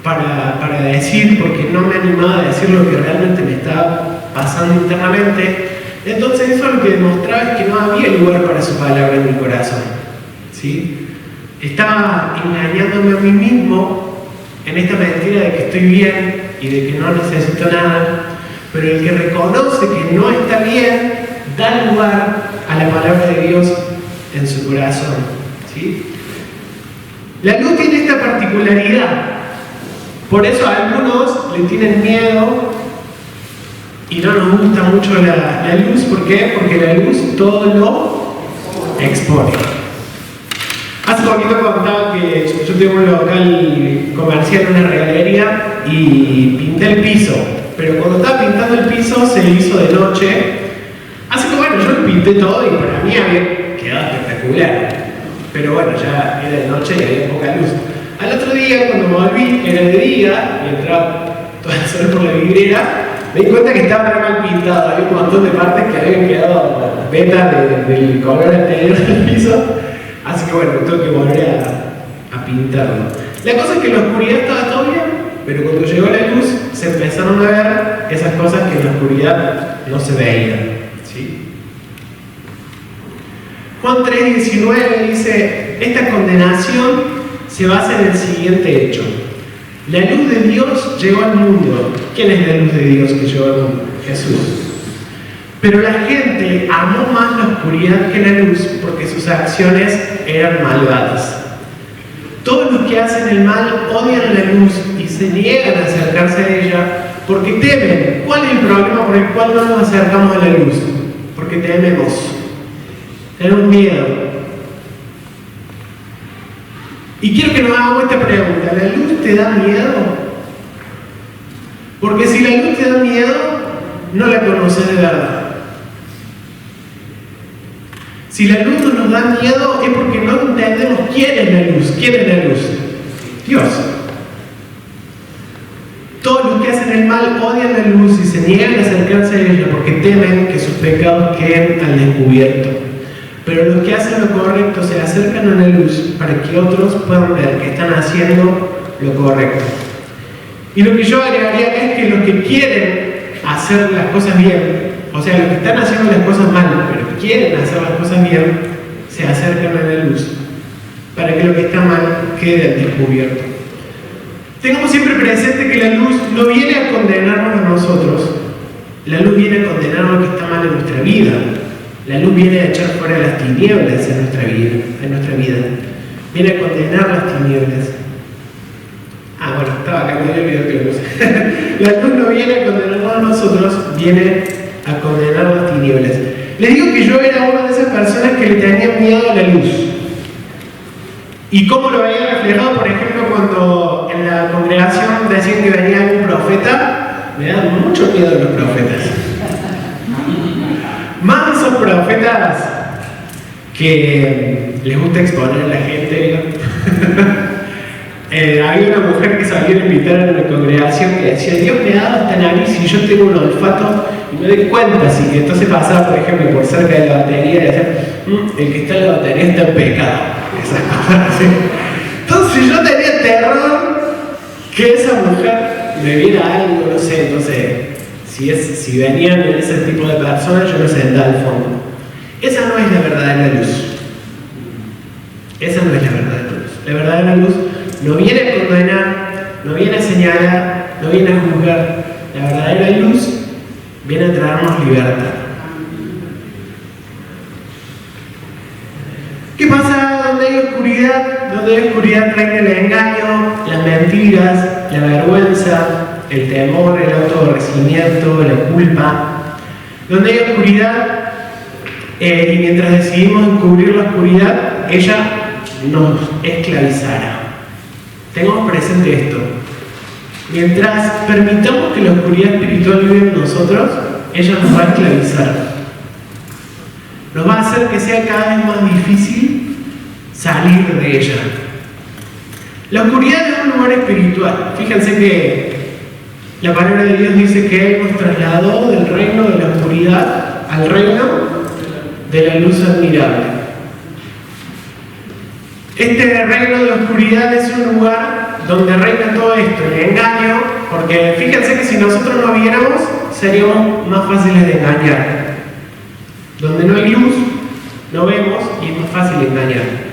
para decir, porque no me animaba a decir lo que realmente me estaba pasando internamente. Entonces eso lo que demostraba es que no había lugar para su palabra en mi corazón, ¿sí? Estaba engañándome a mí mismo en esta mentira de que estoy bien y de que no necesito nada, pero el que reconoce que no está bien da lugar a la palabra de Dios en su corazón, ¿sí? La luz tiene esta particularidad, por eso a algunos le tienen miedo y no nos gusta mucho la luz. ¿Por qué? Porque la luz todo lo expone. Hace poquito contaba que yo tengo un local comercial, una regalería, y pinté el piso, pero cuando estaba pintando el piso se hizo de noche, así que bueno, yo lo pinté todo y para mí había quedado espectacular, pero bueno, ya era de noche y había poca luz. Al otro día, cuando volví, era de día, y entraba toda la zona por la vidriera, me di cuenta que estaba re mal pintado. Había un montón de partes que habían quedado beta del color anterior del piso. Así que bueno, tuve que volver a pintarlo. La cosa es que en la oscuridad estaba todo bien, pero cuando llegó la luz se empezaron a ver esas cosas que en la oscuridad no se veían. ¿Sí? Juan 3:19 dice: esta condenación se basa en el siguiente hecho. La luz de Dios llegó al mundo. ¿Quién es la luz de Dios que llegó al mundo? Jesús. Pero la gente amó más la oscuridad que la luz porque sus acciones eran malvadas. Todos los que hacen el mal odian la luz y se niegan a acercarse a ella porque temen. ¿Cuál es el problema por el cual no nos acercamos a la luz? Porque tememos. Tenemos miedo. Y quiero que nos hagamos esta pregunta: ¿la luz te da miedo? Porque si la luz te da miedo, no la conoces de verdad. Si la luz no nos da miedo es porque no entendemos quién es la luz. ¿Quién es la luz? Dios. Todos los que hacen el mal odian la luz y se niegan a acercarse a ella porque temen que sus pecados queden al descubierto. Pero los que hacen lo correcto se acercan a la luz para que otros puedan ver que están haciendo lo correcto. Y lo que yo agregaría acá es que los que quieren hacer las cosas bien, o sea, los que están haciendo las cosas mal, pero quieren hacer las cosas bien, se acercan a la luz para que lo que está mal quede al descubierto. Tengamos siempre presente que la luz no viene a condenarnos a nosotros, la luz viene a condenar lo que está mal en nuestra vida. La luz viene a echar fuera las tinieblas en nuestra vida. Viene a condenar las tinieblas. Bueno, estaba acá, me había olvidado que lo puse. La luz no viene a condenarnos a nosotros, viene a condenar las tinieblas. Les digo que yo era una de esas personas que le tenían miedo a la luz. ¿Y cómo lo veía reflejado? Por ejemplo, cuando en la congregación decían que venía un profeta, me daban mucho miedo los profetas. Más esos profetas que les gusta exponer a la gente. Había una mujer que sabía invitar a una congregación que decía: Dios me ha dado esta nariz y yo tengo un olfato y me doy cuenta. Así que entonces pasaba, por ejemplo, por cerca de la batería y decía: el que está en la batería está en pecado. Esas cosas así. Entonces yo tenía terror que esa mujer me viera algo, no sé, entonces si venían ese tipo de personas, yo me sentaba al fondo. Esa no es la verdadera luz. Esa no es la verdadera luz. La verdadera luz no viene a condenar, no viene a señalar, no viene a juzgar. La verdadera luz viene a traernos libertad. ¿Qué pasa donde hay oscuridad? Donde hay oscuridad reina el engaño, las mentiras, la vergüenza, el temor, el autoaborrecimiento, la culpa. Donde hay oscuridad, y mientras decidimos encubrir la oscuridad, ella nos esclavizará. Tengamos presente esto. Mientras permitamos que la oscuridad espiritual viva en nosotros, ella nos va a esclavizar. Nos va a hacer que sea cada vez más difícil salir de ella. La oscuridad es un lugar espiritual. Fíjense que la palabra de Dios dice que Él nos trasladó del reino de la oscuridad al reino de la luz admirable. Este reino de la oscuridad es un lugar donde reina todo esto, el engaño, porque fíjense que si nosotros no viéramos, seríamos más fáciles de engañar. Donde no hay luz, no vemos y es más fácil engañar.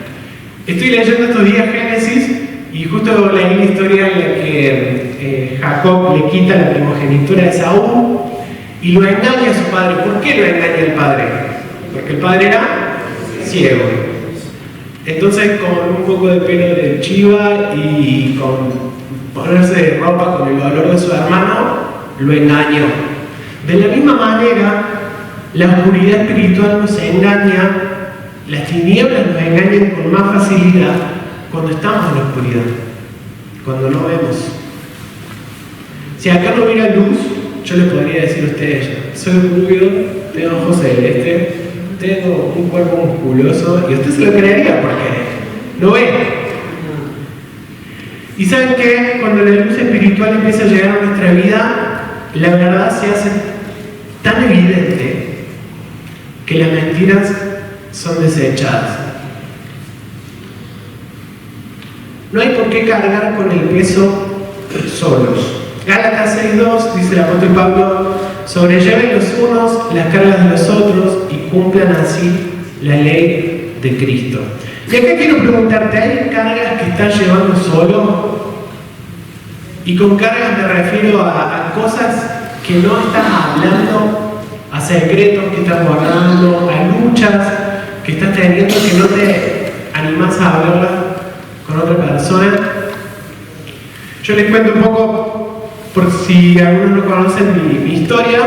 Estoy leyendo estos días Génesis y justo leí la historia en la que Jacob le quita la primogenitura de Saúl y lo engaña a su padre. ¿Por qué lo engaña el padre? Porque el padre era ciego. Entonces, con un poco de pelo de chiva y con ponerse de ropa con el olor de su hermano, lo engañó. De la misma manera, la oscuridad espiritual nos engaña, las tinieblas nos engañan con más facilidad cuando estamos en la oscuridad, cuando no vemos. Si acá no hubiera luz, yo les podría decir a ustedes: soy rubio, tengo ojos celestes, tengo un cuerpo musculoso, y usted se lo creería porque lo ve. Y saben que cuando la luz espiritual empieza a llegar a nuestra vida, la verdad se hace tan evidente que las mentiras son desechadas. No hay por qué cargar con el peso solos. Gálatas 6:2 dice el apóstol Pablo: sobrelleven los unos las cargas de los otros y cumplan así la ley de Cristo. Y acá quiero preguntarte, ¿hay cargas que estás llevando solo? Y con cargas me refiero a cosas que no estás hablando, a secretos que estás guardando, a luchas que estás teniendo que no te animás a hablarlas con otra persona. Yo les cuento un poco, por si algunos no conocen mi historia.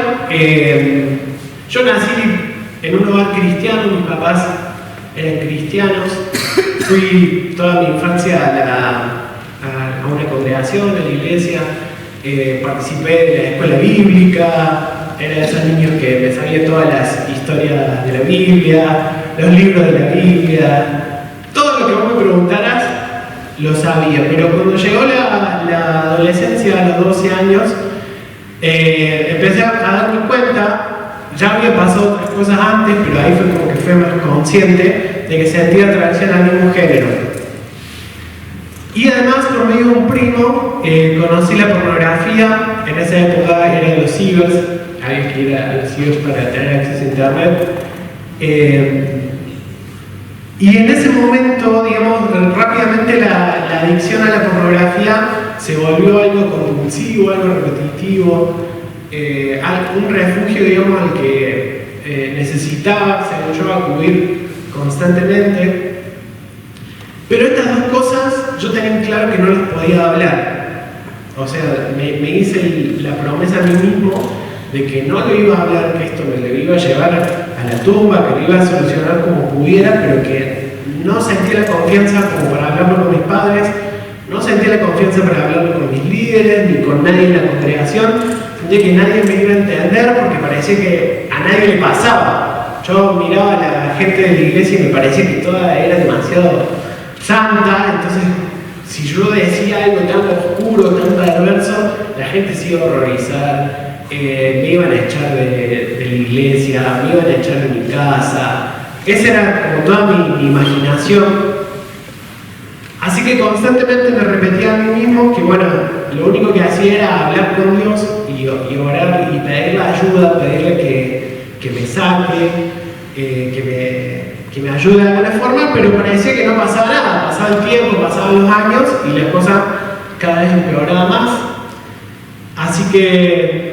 Yo nací en un hogar cristiano, mis papás eran cristianos. Fui toda mi infancia a una congregación, a la iglesia. Participé de la escuela bíblica. Era de esos niños que me sabía todas las historias de la Biblia, los libros de la Biblia. Todo lo que vos me preguntaras lo sabía, pero cuando llegó la adolescencia, a los 12 años, empecé a darme cuenta. Ya había pasado otras cosas antes, pero ahí fue como que fue más consciente de que sentía atracción al mismo género. Y además, por medio de un primo, conocí la pornografía. En esa época eran los cibers, había que ir a los cibers para tener acceso a internet. Y en ese momento, digamos, rápidamente la adicción a la pornografía se volvió algo compulsivo, algo repetitivo, un refugio, digamos, al que necesitaba, según yo, acudir constantemente. Pero estas dos cosas yo tenía claro que no las podía hablar. O sea, me hice la promesa a mí mismo de que no lo iba a hablar, que esto me lo iba a llevar a la tumba, que lo iba a solucionar como pudiera, pero que no sentía la confianza como para hablarlo con mis padres, no sentía la confianza para hablarlo con mis líderes, ni con nadie en la congregación. Sentía que nadie me iba a entender porque parecía que a nadie le pasaba. Yo miraba a la gente de la iglesia y me parecía que toda era demasiado santa, entonces si yo decía algo tan oscuro, tan perverso, la gente se iba a horrorizar. Me iban a echar de la iglesia, me iban a echar de mi casa. Esa era como toda mi imaginación. Así que constantemente me repetía a mí mismo que, bueno, lo único que hacía era hablar con Dios y orar y pedirle ayuda, pedirle que me saque, que me ayude de alguna forma, pero parecía que no pasaba nada. Pasaba el tiempo, pasaban los años y la cosa cada vez empeoraba más. Así que,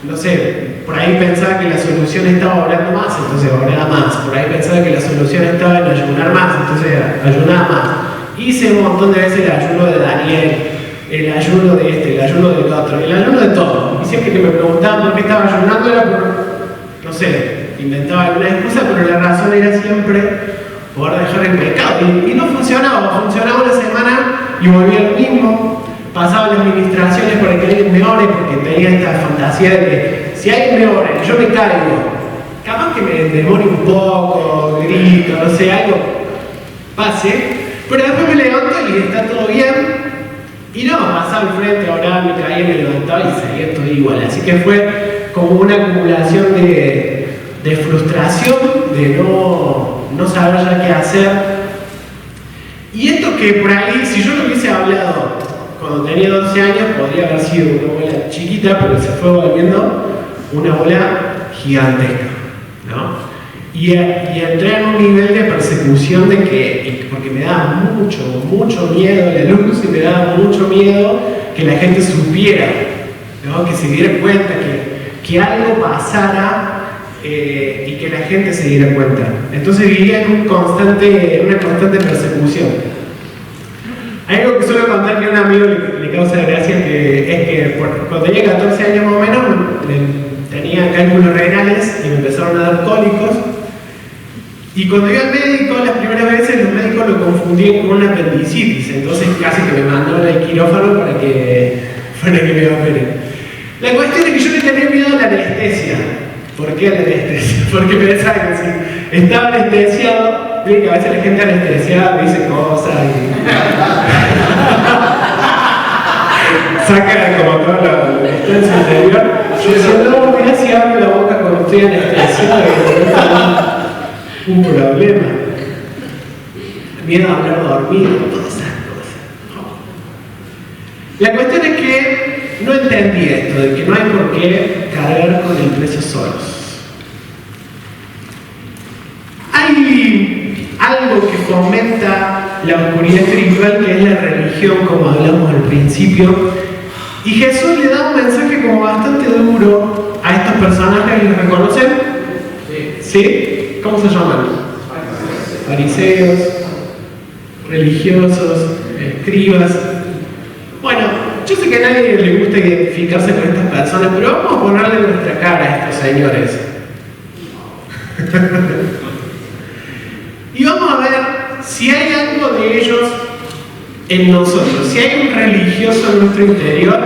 no sé, por ahí pensaba que la solución estaba orando más, entonces oraba más. Por ahí pensaba que la solución estaba en ayunar más, entonces ayunaba más. Hice un montón de veces el ayuno de Daniel, el ayuno de este, el ayuno del otro, el ayuno de todo. Y siempre que me preguntaban por qué estaba ayunando era por, no sé, inventaba alguna excusa, pero la razón era siempre poder dejar el pecado. Y no funcionaba una semana y volvía lo mismo. Pasaba las administraciones para que alguien me ore, porque tenía esta fantasía de que si alguien me ora y yo me caigo, capaz que me demore un poco, grito, no sé, algo pase, pero después me levanto y está todo bien. Y no, pasaba al frente a orar, me caía, me levantaba y salía todo igual. Así que fue como una acumulación de frustración, de no saber ya qué hacer. Y esto que por ahí, si yo lo hubiese hablado cuando tenía 12 años, podría haber sido una bola chiquita, pero se fue volviendo una bola gigantesca, ¿no? Y entré en un nivel de persecución porque me daba mucho miedo la luz, y me daba mucho miedo que la gente supiera, ¿no? Que se diera cuenta, que algo pasara y que la gente se diera cuenta. Entonces vivía en una constante persecución. Hay algo que suelo contar que a un amigo le causa gracia, que es que cuando tenía 14 años más o menos tenía cálculos renales y me empezaron a dar cólicos. Y cuando iba al médico, las primeras veces los médicos lo confundían con una apendicitis, entonces casi que me mandaron al quirófano para que me operen. La cuestión es que yo le tenía miedo a la anestesia. ¿Por qué a la anestesia? Porque pensaba que si estaba anestesiado, que a veces la gente anestesiada dice cosas saca como todo lo que está en su interior. Yo decía, no, mira si abro la boca cuando estoy anestesiado, que un problema. Miedo a hablar dormido, todas esas cosas. La cuestión es que no entendí esto, de que no hay por qué cargar con el peso solos. Hay algo que fomenta la oscuridad espiritual, que es la religión, como hablamos al principio, y Jesús le da un mensaje como bastante duro a estos personajes. ¿Los reconocen? ¿Sí? ¿Cómo se llaman? Fariseos, religiosos, escribas. Bueno, yo sé que a nadie le gusta identificarse con estas personas, pero vamos a ponerle nuestra cara a estos señores. Y vamos a ver si hay algo de ellos en nosotros, si hay un religioso en nuestro interior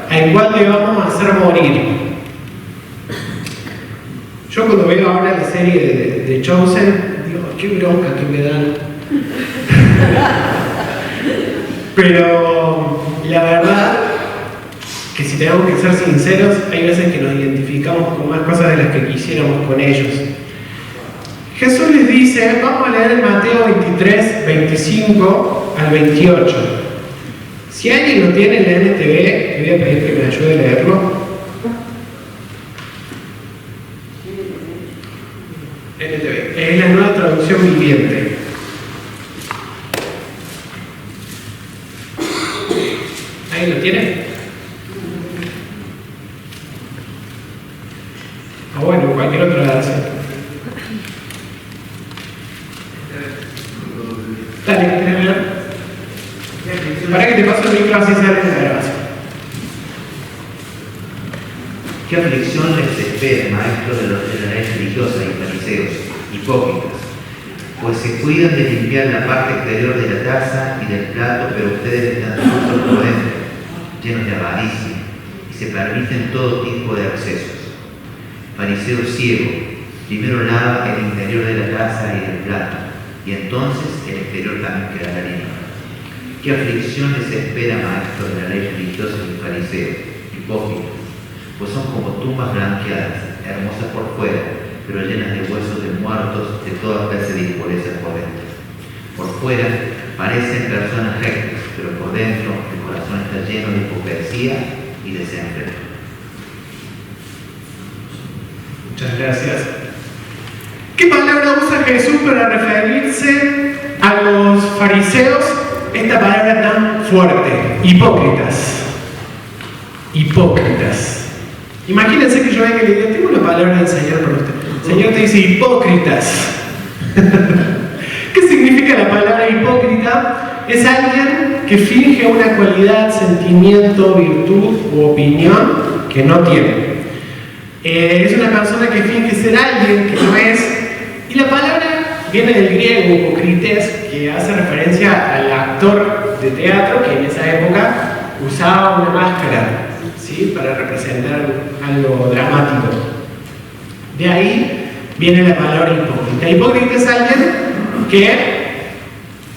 al cual le vamos a hacer morir. Yo cuando veo ahora la serie de Chosen, digo, qué bronca que me dan. Pero la verdad que si tenemos que ser sinceros, hay veces que nos identificamos con más cosas de las que quisiéramos con ellos. Jesús les dice, vamos a leer en Mateo 23, 25 al 28. Si alguien lo tiene en la NTV, le voy a pedir que me ayude a leerlo. NTV, es la nueva traducción viviente. ¿Alguien lo tiene? O bueno, cualquier otra versión. Dale, ¿quieres leer? Para que te pase el micro así sale en la grabación. ¿Qué aflicción les espera, maestros de la ley religiosa y fariseos, hipócritas? Pues se cuidan de limpiar la parte exterior de la taza y del plato, pero ustedes están sucios por dentro, llenos de avaricia, y se permiten todo tipo de accesos. Fariseo ciego, primero lava el interior de la taza y del plato, y entonces el exterior también quedará limpio. ¿Qué aflicción les espera, maestros de la ley religiosa y fariseos, hipócritas? Pues son como tumbas blanqueadas, hermosas por fuera, pero llenas de huesos de muertos, de toda clase de impurezas por dentro. Por fuera parecen personas rectas, pero por dentro el corazón está lleno de hipocresía y desenfreno. Muchas gracias. ¿Qué palabra usa Jesús para referirse a los fariseos? Esta palabra tan fuerte, hipócritas. Hipócritas. Imagínense que yo venga y le diga, tengo una palabra del Señor para usted. El Señor te dice hipócritas. ¿Qué significa la palabra hipócrita? Es alguien que finge una cualidad, sentimiento, virtud u opinión que no tiene. Es una persona que finge ser alguien que no es. Y la palabra viene del griego hipocrites, que hace referencia al actor de teatro que en esa época usaba una máscara, ¿sí?, para representar algo dramático. De ahí viene la palabra hipócrita. Hipócrita es alguien que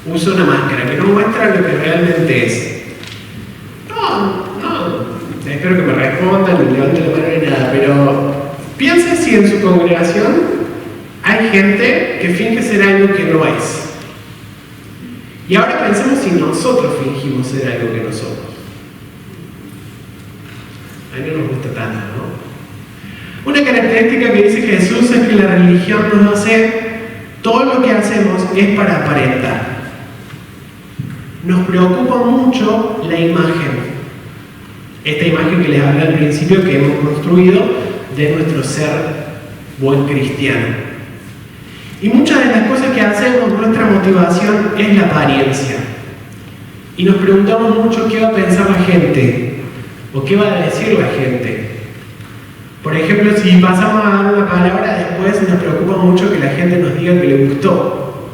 usa una máscara, que no muestra lo que realmente es. No, espero que me respondan, ni levanten la mano ni nada, pero piensa si en su congregación hay gente que finge ser algo que no es. Y ahora pensemos si nosotros fingimos ser algo que no somos. A mí no nos gusta tanto, ¿no? Una característica que dice Jesús es que la religión nos hace, todo lo que hacemos es para aparentar. Nos preocupa mucho la imagen. Esta imagen que les hablé al principio, que hemos construido de nuestro ser buen cristiano. Y muchas de las cosas que hacemos, nuestra motivación es la apariencia. Y nos preguntamos mucho qué va a pensar la gente, o qué va a decir la gente. Por ejemplo, si pasamos a dar una palabra, después nos preocupa mucho que la gente nos diga que le gustó.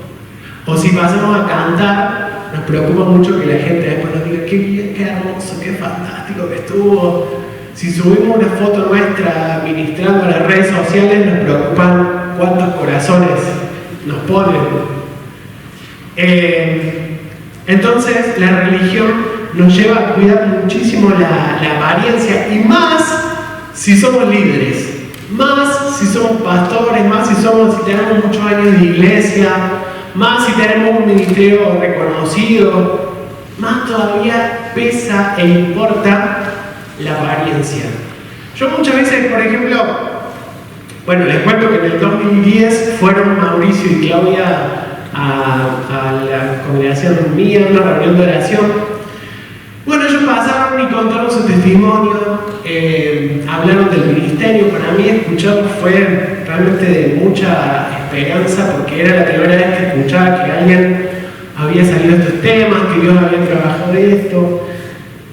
O si pasamos a cantar, nos preocupa mucho que la gente después nos diga qué bien, qué hermoso, qué fantástico que estuvo. Si subimos una foto nuestra ministrando a las redes sociales, nos preocupan cuántos corazones nos ponen. Entonces, la religión nos lleva a cuidar muchísimo la apariencia, y más si somos líderes, más si somos pastores, más si tenemos muchos años de iglesia, más si tenemos un ministerio reconocido, más todavía pesa e importa la apariencia. Yo muchas veces, por ejemplo, bueno, les cuento que en el 2010 fueron Mauricio y Claudia a la congregación mía, una reunión de oración. Bueno, ellos pasaron y contaron su testimonio, hablaron del ministerio. Para mí escuchar fue realmente de mucha esperanza, porque era la primera vez que escuchaba que alguien había salido de estos temas, que Dios había trabajado de esto.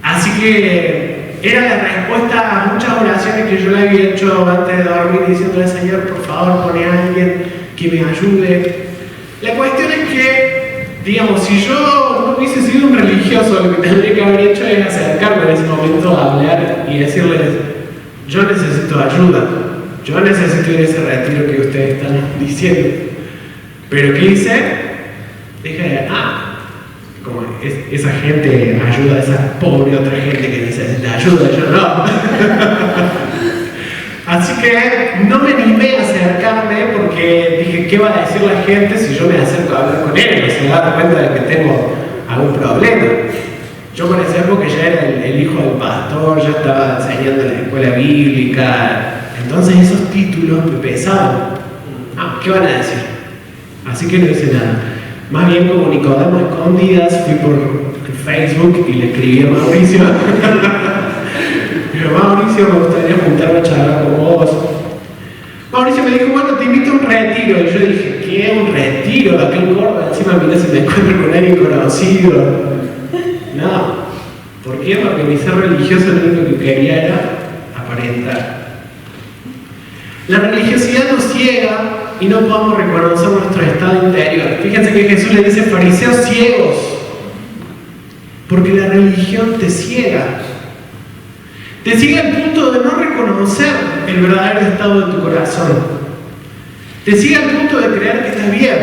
Así que era la respuesta a muchas oraciones que yo le había hecho antes de dormir, diciéndole: Señor, por favor, pone a alguien que me ayude. La cuestión es que, digamos, si yo no hubiese sido un religioso, lo que tendría que haber hecho es acercarme en ese momento a hablar y decirles: yo necesito ayuda, yo necesito ir a ese retiro que ustedes están diciendo. Pero ¿qué hice? Dije: como esa gente ayuda a esa pobre otra gente que necesita ayuda, yo no. Así que no me animé a acercarme, porque dije: ¿qué va a decir la gente si yo me acerco a hablar con él? Se va a dar cuenta de que tengo algún problema. Yo por esa época ya era el hijo del pastor, ya estaba enseñando en la escuela bíblica, entonces esos títulos me pesaban. ¿Qué van a decir? Así que no hice nada. Más bien, como Nicodemo escondidas, fui por Facebook y le escribí a Mauricio. Pero: Mauricio, me gustaría juntarme a charlar con vos. Mauricio me dijo: bueno, te invito a un retiro. Y yo dije: ¿qué? ¿Un retiro? Acá en Córdoba, encima mira si me encuentro con alguien conocido. No. ¿Por qué? Porque mi ser religioso lo único que quería era aparentar. La religiosidad nos ciega y no podemos reconocer nuestro estado interior. Fíjense que Jesús le dice: fariseos ciegos, porque la religión te ciega. Te ciega al punto de no reconocer el verdadero estado de tu corazón. Te ciega al punto de creer que estás bien.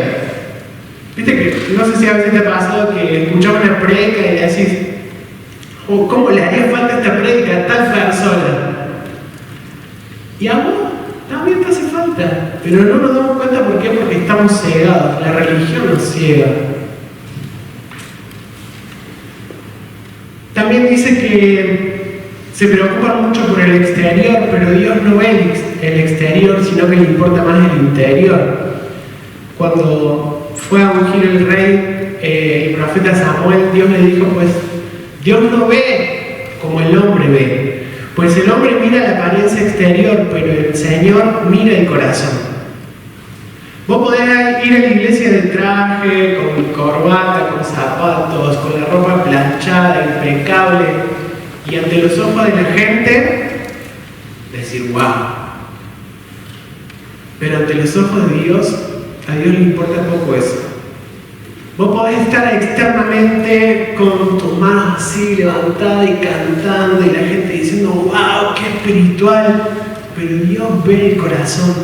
Viste que, no sé si a veces te ha pasado que escuchas una predica y decís: ¿cómo le haría falta esta predica a tal persona? Y a vos también te hace falta, pero no nos damos cuenta. ¿Por qué? Porque estamos cegados. La religión nos ciega. También dice que se preocupan mucho por el exterior, pero Dios no ve el exterior, sino que le importa más el interior. Cuando fue a ungir el rey, el profeta Samuel, Dios le dijo: pues Dios no ve como el hombre ve. Pues el hombre mira la apariencia exterior, pero el Señor mira el corazón. Vos podés ir a la iglesia de traje, con corbata, con zapatos, con la ropa planchada, impecable, y ante los ojos de la gente decir: wow. Pero ante los ojos de Dios, a Dios le importa poco eso. Vos podés estar externamente con tus manos así levantadas y cantando, y la gente diciendo: wow, qué espiritual. Pero Dios ve el corazón.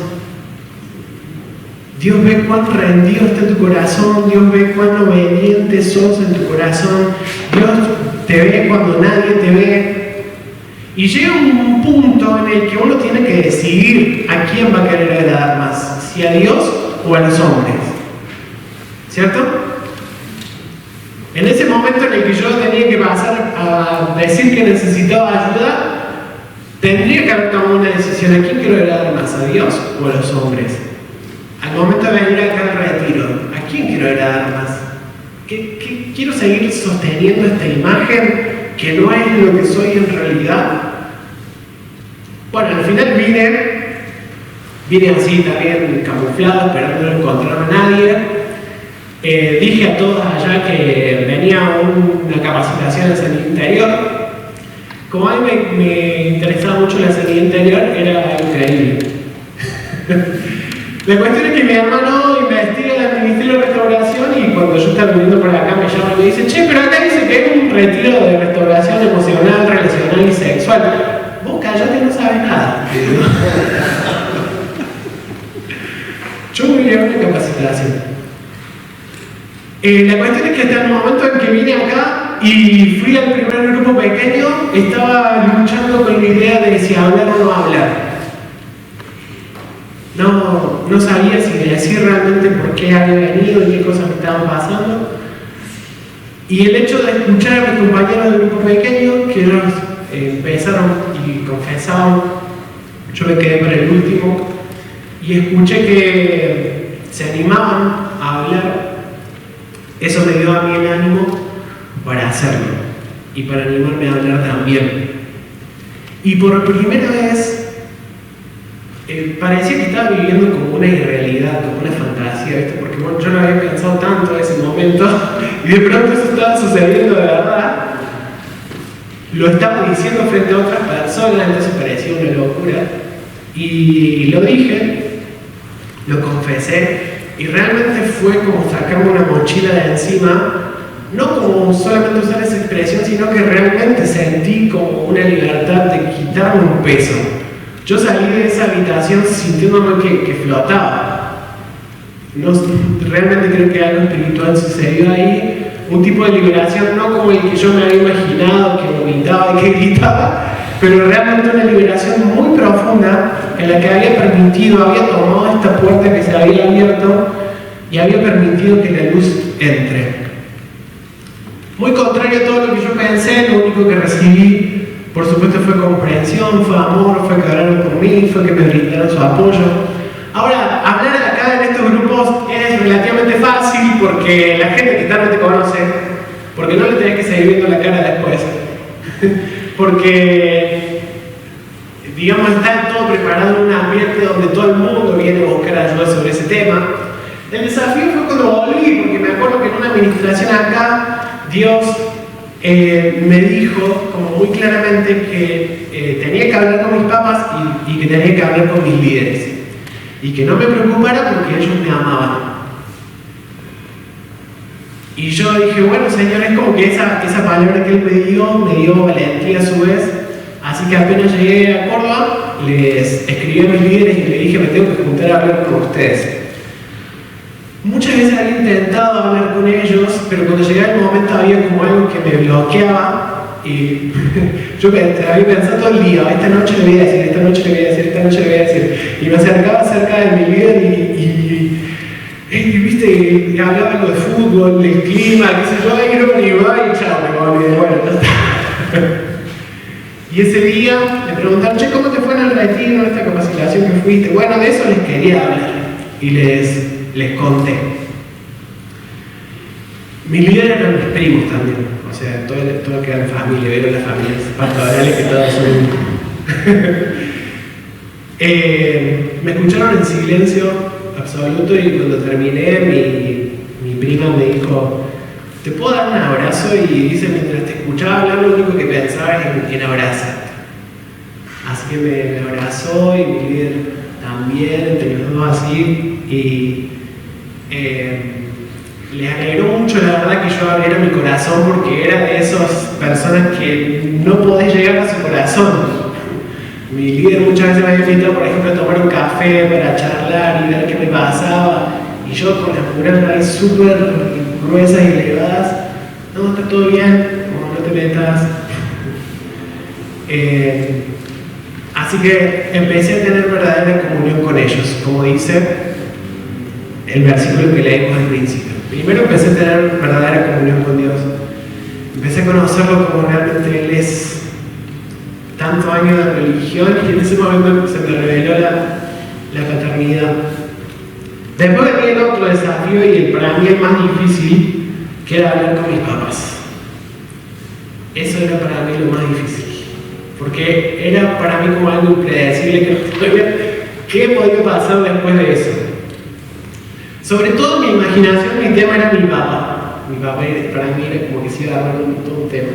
Dios ve cuán rendido está tu corazón. Dios ve cuán obediente sos en tu corazón. Dios te ve cuando nadie te ve. Y llega un punto en el que uno tiene que decidir a quién va a querer agradar más, si a Dios o a los hombres. ¿Cierto? En ese momento en el que yo tenía que pasar a decir que necesitaba ayuda, tendría que haber tomado una decisión: ¿a quién quiero agradar más, a Dios o a los hombres? Al momento de venir acá al retiro, ¿a quién quiero agradar más? ¿Qué quiero seguir sosteniendo esta imagen que no es lo que soy en realidad? Bueno, al final vine así también camuflado, esperando no encontrar a nadie. Dije a todos allá que venía una capacitación de sanidad interior. Como a mí me interesaba mucho la sanidad interior, era increíble. La cuestión es que mi hermano investiga en el Ministerio de Restauración, y cuando yo estaba viniendo por acá me llama y me dice: che, pero acá dice que es un retiro de restauración emocional, relacional y sexual. Vos callate, no sabes nada. Yo voy a ir a una capacitación. La cuestión es que hasta el momento en que vine acá y fui al primer grupo pequeño, estaba luchando con la idea de si hablar o no hablar. No sabía si decir realmente por qué había venido y qué cosas me estaban pasando. Y el hecho de escuchar a mis compañeros del grupo pequeño, que ellos empezaron y confesaban, yo me quedé para el último, y escuché que se animaban a hablar, eso me dio a mí el ánimo para hacerlo y para animarme a hablar también. Y por primera vez parecía que estaba viviendo como una irrealidad, como una fantasía, ¿viste? Porque bueno, yo no había pensado tanto en ese momento y de pronto eso estaba sucediendo de verdad. Lo estaba diciendo frente a otras personas, entonces parecía una locura. Y lo dije, lo confesé, y realmente fue como sacarme una mochila de encima, no como solamente usar esa expresión, sino que realmente sentí como una libertad de quitarme un peso. Yo salí de esa habitación sintiéndome que flotaba. Realmente creo que algo espiritual sucedió ahí, un tipo de liberación no como el que yo me había imaginado, que vomitaba y que gritaba, pero realmente una liberación muy profunda en la que había tomado esta puerta que se había abierto y había permitido que la luz entre. Muy contrario a todo lo que yo pensé, lo único que recibí, por supuesto, fue comprensión, fue amor, fue que oraron por mí, fue que me brindaron su apoyo. Ahora, hablar acá en estos grupos es relativamente fácil porque la gente que está no te conoce, porque no le tenés que seguir viendo la cara después, porque, digamos, está todo preparado en un ambiente donde todo el mundo viene a buscar ayuda sobre ese tema. El desafío fue cuando volví, porque me acuerdo que en una administración acá, Dios me dijo como muy claramente que tenía que hablar con mis papás y que tenía que hablar con mis líderes y que no me preocupara porque ellos me amaban. Y yo dije, bueno, Señor, es como que esa palabra que Él me dio valentía a su vez. Así que apenas llegué a Córdoba, les escribí a mis líderes y les dije, me tengo que juntar a hablar con ustedes. Muchas veces había intentado hablar con ellos, pero cuando llegaba el momento había como algo que me bloqueaba y yo había pensado todo el día, esta noche le voy a decir, esta noche le voy a decir, esta noche le voy a decir. Y me acercaba cerca de mi líder y viste, y hablaba algo de fútbol, del clima, qué sé yo, y no me iba y chao, me olvidé, bueno, ya está. Y ese día me preguntaron, che, ¿cómo te fue en el retiro, en esta capacitación que fuiste? Bueno, de eso les quería hablar y les conté. Mis líderes eran mis primos también, o sea, todo queda en familia, vieron las familias pastorales que todas son. Me escucharon en silencio absoluto y cuando terminé, mi prima me dijo, ¿te puedo dar un abrazo? Y dice, mientras te escuchaba hablar, lo único que pensaba es en abrazarte. Así que me abrazó y mi líder también, entre los dos así, y les alegró mucho, la verdad, que yo abriera mi corazón porque era de esas personas que no podés llegar a su corazón. Mi líder muchas veces me había invitado, por ejemplo, a tomar un café para charlar y ver qué me pasaba, y yo con las murallas ahí súper gruesas y elevadas, no, está todo bien, no te metas. Así que empecé a tener verdadera comunión con ellos, como dice el versículo que leímos al principio. Primero empecé a tener verdadera comunión con Dios, empecé a conocerlo como realmente Él es. Tantos años de religión y en ese momento se me reveló la paternidad. Después venía el otro desafío y para mí el más difícil, que era hablar con mis papás. Eso era para mí lo más difícil, porque era para mí como algo impredecible que no sabía qué podía pasar después de eso. Sobre todo en mi imaginación, mi tema era mi papá. Mi papá para mí era como que se iba a dar todo un tema.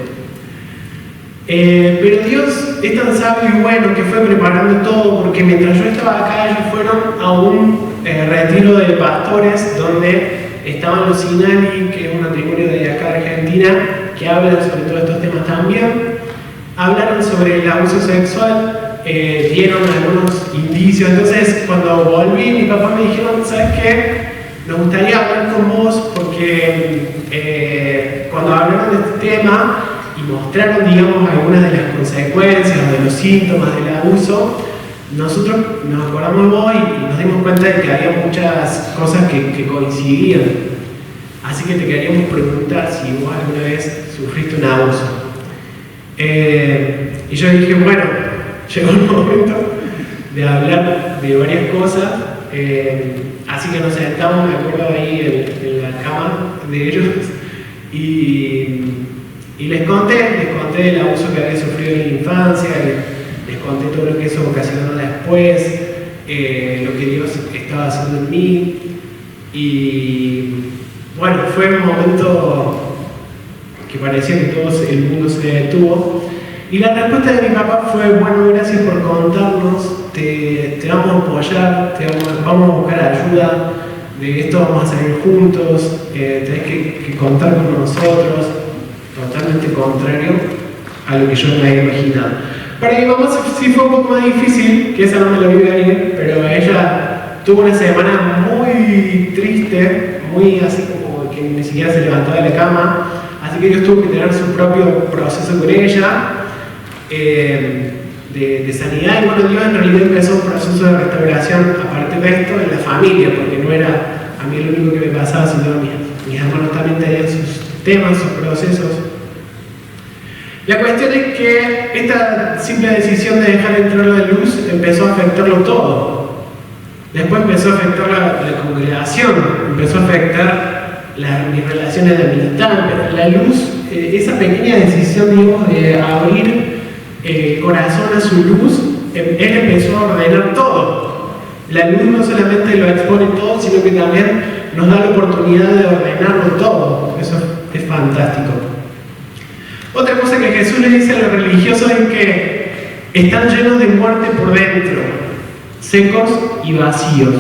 Pero Dios es tan sabio y bueno que fue preparando todo, porque mientras yo estaba acá, ellos fueron a un retiro de pastores donde estaban los Sinani, que es un matrimonio de acá de Argentina, que hablan sobre todos estos temas también. Hablaron sobre el abuso sexual, dieron algunos indicios. Entonces, cuando volví, mi papá me dijeron, ¿sabes qué? nos gustaría hablar con vos porque cuando hablaron de este tema y mostraron, digamos, algunas de las consecuencias o de los síntomas del abuso, nosotros nos acordamos de vos y nos dimos cuenta de que había muchas cosas que coincidían. Así que te queríamos preguntar si vos alguna vez sufriste un abuso. Y yo dije, bueno, llegó el momento de hablar de varias cosas. Así que nos sentamos, me acuerdo, ahí en la cama de ellos y les conté del abuso que había sufrido en la infancia, les conté todo lo que eso ocasionó después, lo que Dios estaba haciendo en mí. Y bueno, fue un momento que parecía que todo el mundo se detuvo. Y la respuesta de mi papá fue: bueno, gracias por contarnos, te vamos a apoyar, vamos a buscar ayuda, de esto vamos a salir juntos, tenés que contar con nosotros. Totalmente contrario a lo que yo me había imaginado. Para mi mamá sí fue un poco más difícil, que esa no me lo vi venir, pero ella tuvo una semana muy triste, muy así como que ni siquiera se levantaba de la cama, así que Dios tuvo que tener su propio proceso con ella de sanidad. Y bueno, Dios en realidad empezó un proceso de restauración a partir de esto en la familia, porque no era a mí lo único que me pasaba, sino a mis hermanos también tenían sus temas, sus procesos. La cuestión es que esta simple decisión de dejar entrar la luz empezó a afectarlo todo. Después empezó a afectar la congregación, empezó a afectar mis relaciones de amistad. La luz, esa pequeña decisión, digamos, de abrir el corazón a su luz, él empezó a ordenar todo. La luz no solamente lo expone todo, sino que también nos da la oportunidad de ordenarlo todo. Eso es fantástico. Otra cosa que Jesús le dice a los religiosos es que están llenos de muerte por dentro, secos y vacíos.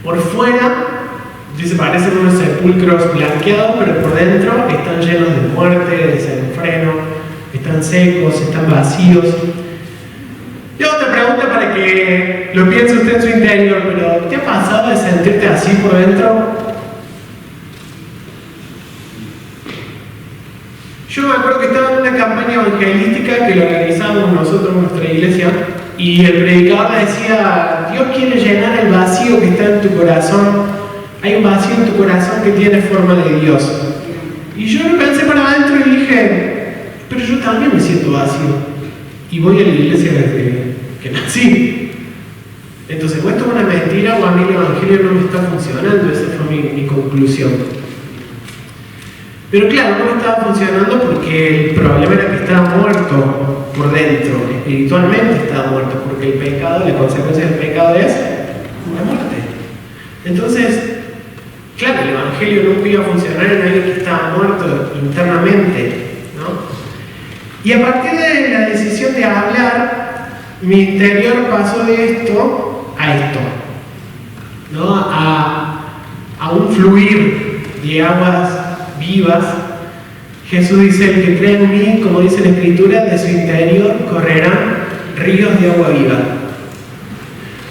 Por fuera, dice, parecen unos sepulcros blanqueados, pero por dentro están llenos de muerte, de desenfreno, están secos, están vacíos. Y otra pregunta para que lo piense usted en su interior, pero ¿qué ha pasado de sentirte así por dentro? Yo me acuerdo que estaba en una campaña evangelística que lo organizábamos nosotros en nuestra iglesia, y el predicador decía: Dios quiere llenar el vacío que está en tu corazón. Hay un vacío en tu corazón que tiene forma de Dios. Y yo lo pensé para adentro y dije: pero yo también me siento vacío. Y voy a la iglesia desde que nací. Entonces, ¿o esto es una mentira o a mí el evangelio no me está funcionando? Esa fue mi conclusión. Pero claro, no estaba funcionando porque el problema era que estaba muerto por dentro, espiritualmente estaba muerto, porque el pecado, la consecuencia del pecado es la muerte. Entonces, claro, el evangelio no iba a funcionar en alguien que estaba muerto internamente, ¿no? Y a partir de la decisión de hablar, mi interior pasó de esto a esto, ¿no? A un fluir de aguas vivas. Jesús dice: el que cree en mí, como dice la Escritura, de su interior correrán ríos de agua viva.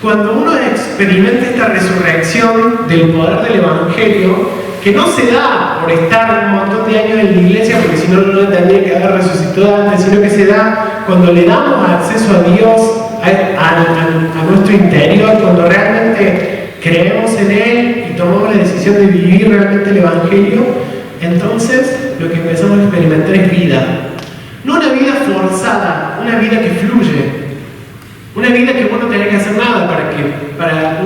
Cuando uno experimenta esta resurrección del poder del Evangelio, que no se da por estar un montón de años en la iglesia, porque si no, no tendría que haber resucitado antes, sino que se da cuando le damos acceso a Dios, a nuestro interior, cuando realmente creemos en Él y tomamos la decisión de vivir realmente el Evangelio. Entonces lo que empezamos a experimentar es vida. No una vida forzada, una vida que fluye. Una vida que vos no tenés que hacer nada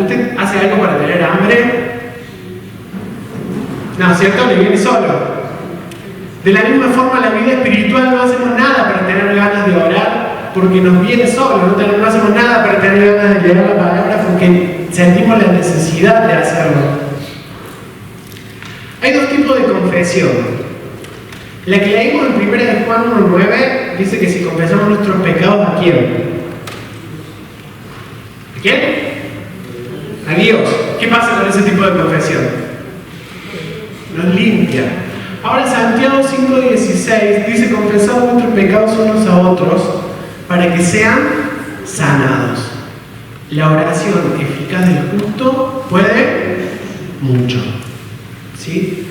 ¿usted hace algo para tener hambre? No, ¿cierto? Le viene solo. De la misma forma, la vida espiritual no hacemos nada para tener ganas de orar, porque nos viene solo. No hacemos nada para tener ganas de leer la palabra, porque sentimos la necesidad de hacerlo. Hay dos tipos de confesión. La que leímos en 1 de Juan 1:9 dice que si confesamos nuestros pecados, ¿a quién? ¿A quién? A Dios. ¿Qué pasa con ese tipo de confesión? Nos limpia. Ahora Santiago 5:16 dice: confesad vuestros pecados unos a otros para que sean sanados. la oración eficaz del justo puede mucho. ¿Sí?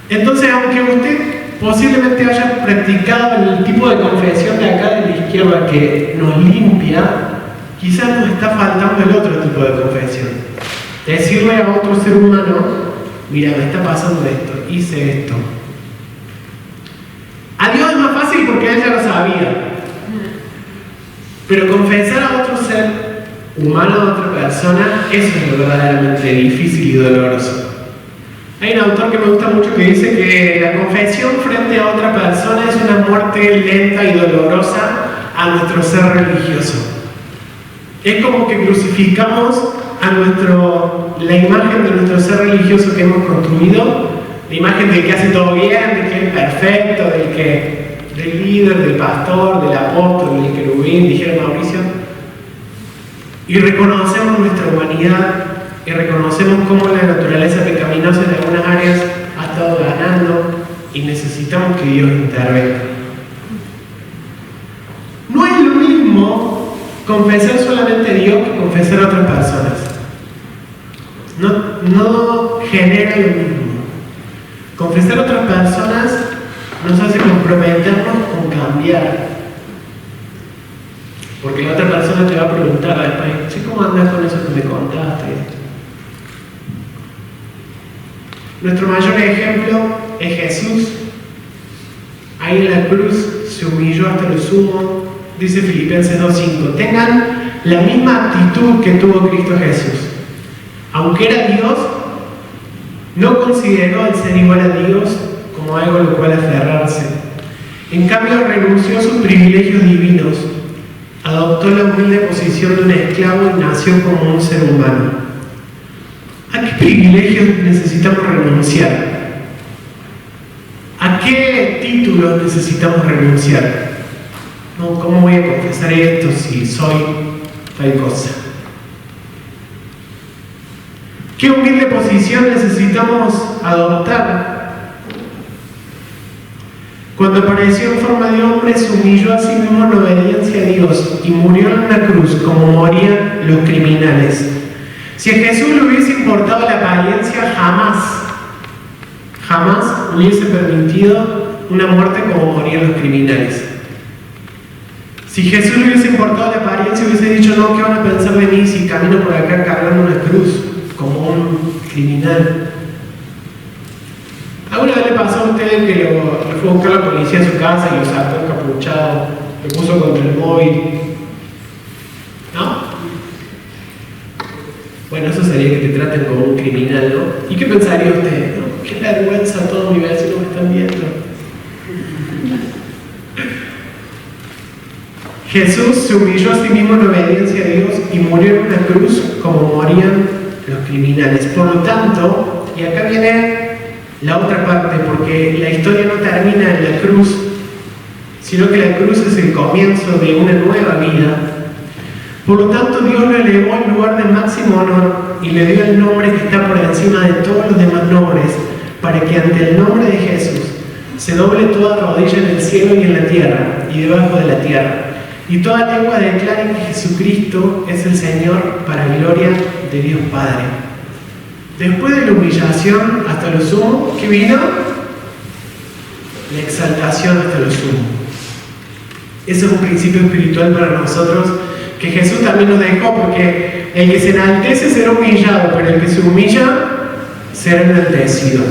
Entonces, aunque usted posiblemente haya practicado el tipo de confesión de acá de la izquierda que nos limpia, quizás nos está faltando el otro tipo de confesión. Decirle a otro ser humano, mira, me está pasando esto, hice esto. A Dios es más fácil porque Él ya lo sabía. Pero confesar a otro ser humano, a otra persona, eso es lo verdaderamente difícil y doloroso. Hay un autor que me gusta mucho que dice que la confesión frente a otra persona es una muerte lenta y dolorosa a nuestro ser religioso. Es como que crucificamos a la imagen de nuestro ser religioso que hemos construido, la imagen del que hace todo bien, del que es perfecto, del líder, del pastor, del apóstol, del querubín, dijera Mauricio, y reconocemos nuestra humanidad y reconocemos cómo la naturaleza pecaminosa en algunas áreas ha estado ganando y necesitamos que Dios intervenga. No es lo mismo confesar solamente a Dios que confesar a otras personas. No genera lo mismo. Confesar a otras personas nos hace comprometernos con cambiar. Porque la otra persona te va a preguntar después, ¿cómo andás con eso que me contaste? Nuestro mayor ejemplo es Jesús. Ahí en la cruz se humilló hasta lo sumo. Dice Filipenses 2:5. Tengan la misma actitud que tuvo Cristo Jesús. Aunque era Dios, no consideró el ser igual a Dios como algo a lo cual aferrarse. En cambio, renunció a sus privilegios divinos, adoptó la humilde posición de un esclavo y nació como un ser humano. ¿A qué privilegios necesitamos renunciar? ¿A qué títulos necesitamos renunciar? No, ¿cómo voy a confesar esto si soy tal cosa? ¿Qué humilde posición necesitamos adoptar? Cuando apareció en forma de hombre, se humilló a sí mismo en obediencia a Dios y murió en una cruz como morían los criminales. Si a Jesús le hubiese importado la apariencia, jamás hubiese permitido una muerte como morían los criminales. Si Jesús le hubiese importado la apariencia, hubiese dicho, no, ¿qué van a pensar de mí si camino por acá cargando una cruz como un criminal? ¿Alguna vez le pasó a usted que lo fue a buscar la policía a su casa y lo sacó encapuchado, lo puso contra el móvil? ¿No? Bueno, eso sería que te traten como un criminal, ¿no? ¿Y qué pensaría usted? ¿No? Qué vergüenza, todos mis vecinos me están viendo. Jesús se humilló a sí mismo en obediencia a Dios y murió en una cruz como morían los criminales. Por lo tanto, y acá viene la otra parte, porque la historia no termina en la cruz, sino que la cruz es el comienzo de una nueva vida. Por lo tanto, Dios lo elevó al lugar de máximo honor y le dio el nombre que está por encima de todos los demás nombres, para que ante el nombre de Jesús se doble toda rodilla en el cielo y en la tierra y debajo de la tierra, y toda lengua declare que Jesucristo es el Señor, para gloria de Dios Padre. Después de la humillación hasta lo sumo, ¿qué vino? La exaltación hasta lo sumo. Ese es un principio espiritual para nosotros que Jesús también nos dejó, porque el que se enaltece será humillado, pero el que se humilla será enaltecido.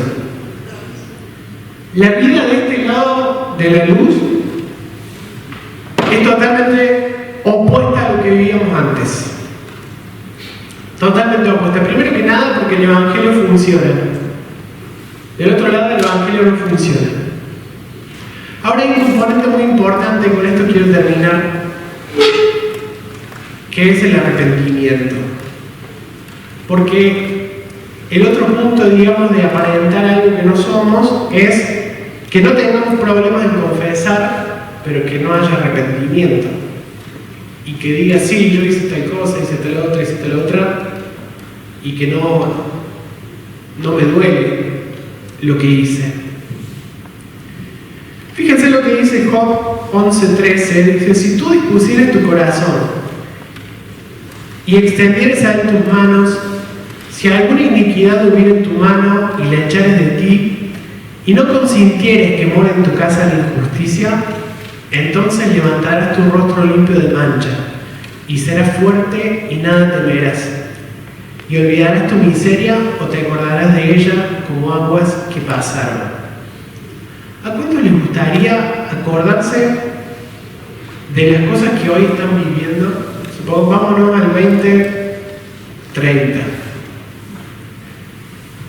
La vida de este lado de la luz es totalmente opuesta a lo que vivíamos antes. Totalmente opuesta. Primero que nada, porque el Evangelio funciona. Del otro lado, el Evangelio no funciona. Ahora hay un componente muy importante, y con esto quiero terminar, que es el arrepentimiento. Porque el otro punto, digamos, de aparentar algo que no somos es que no tengamos problemas en confesar, pero que no haya arrepentimiento. Y que diga, sí, yo hice tal cosa, hice tal otra, y que no me duele lo que hice. Fíjense lo que dice Job 11:13, dice, si tú dispusieras tu corazón y extendieres a él tus manos, si alguna iniquidad hubiera en tu mano y la echares de ti, y no consintieres que more en tu casa la injusticia, entonces levantarás tu rostro limpio de mancha, y serás fuerte y nada temerás. Y olvidarás tu miseria o te acordarás de ella como aguas que pasaron. ¿A cuántos les gustaría acordarse de las cosas que hoy están viviendo? Supongo, vámonos al 2030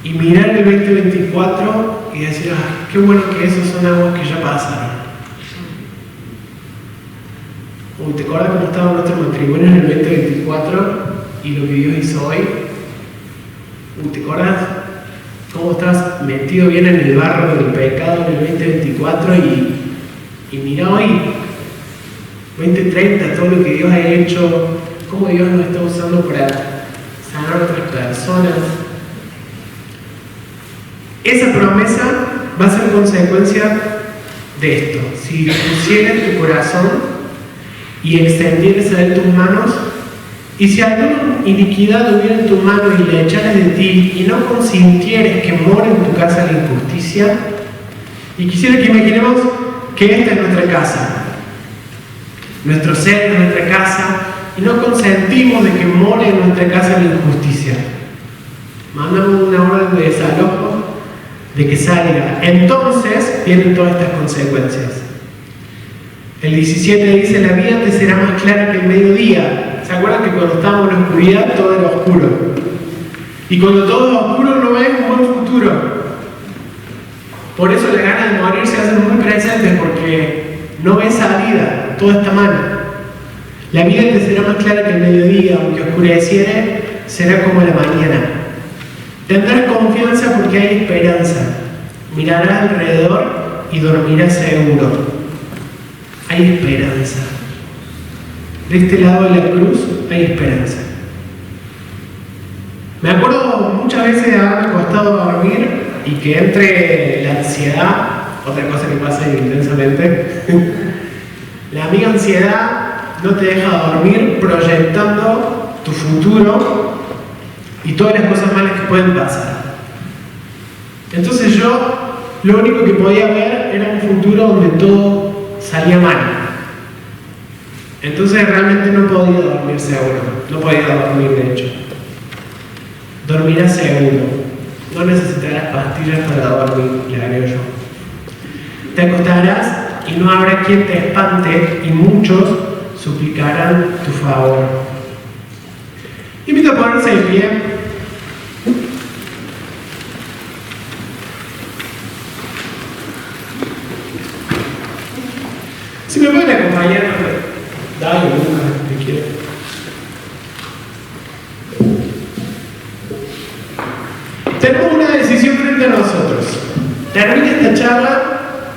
y mirar el 2024 y decir, ah, qué bueno que esos son aguas que ya pasaron. Uy, ¿te acuerdas cómo estaba nuestro matrimonio en el 2024 y lo que Dios hizo hoy? Uy, ¿te acuerdas cómo estás metido bien en el barro del pecado en el 2024 y mira hoy, 2030, todo lo que Dios ha hecho, cómo Dios nos está usando para sanar a otras personas? Esa promesa va a ser consecuencia de esto. Si pusieras tu corazón y extendieres a él tus manos, y si alguna iniquidad hubiera en tu mano y la echaras de ti, y no consintieres que more en tu casa la injusticia, y quisiera que imaginemos que esta es nuestra casa, nuestro ser es nuestra casa, y no consentimos de que more en nuestra casa la injusticia. Mandamos una orden de desalojo, de que salga. Entonces vienen todas estas consecuencias. El 17 dice, la vida te será más clara que el mediodía. ¿Se acuerdan que cuando estábamos en la oscuridad todo era oscuro? Y cuando todo es oscuro no ves un buen futuro. Por eso las ganas de morir se hacen muy presentes, porque no ves salida, todo está mal. La vida te será más clara que el mediodía, aunque oscureciere, será como la mañana. Tendrás confianza porque hay esperanza. Mirarás alrededor y dormirás seguro. Hay esperanza. De este lado de la cruz hay esperanza. Me acuerdo muchas veces de haberme costado dormir y que entre la ansiedad, otra cosa que pasa intensamente, la amiga ansiedad no te deja dormir proyectando tu futuro y todas las cosas malas que pueden pasar. Entonces yo lo único que podía ver era un futuro donde todo salía mal. Entonces realmente no podía dormir seguro, no podía dormir de hecho. Dormirás seguro, no necesitarás pastillas para dormir, le agrego yo. Te acostarás y no habrá quien te espante y muchos suplicarán tu favor. Invito a ponerse de pie. Si me pueden acompañar, dale, Lucas, te quiero. Tenemos una decisión frente a nosotros. Termina esta charla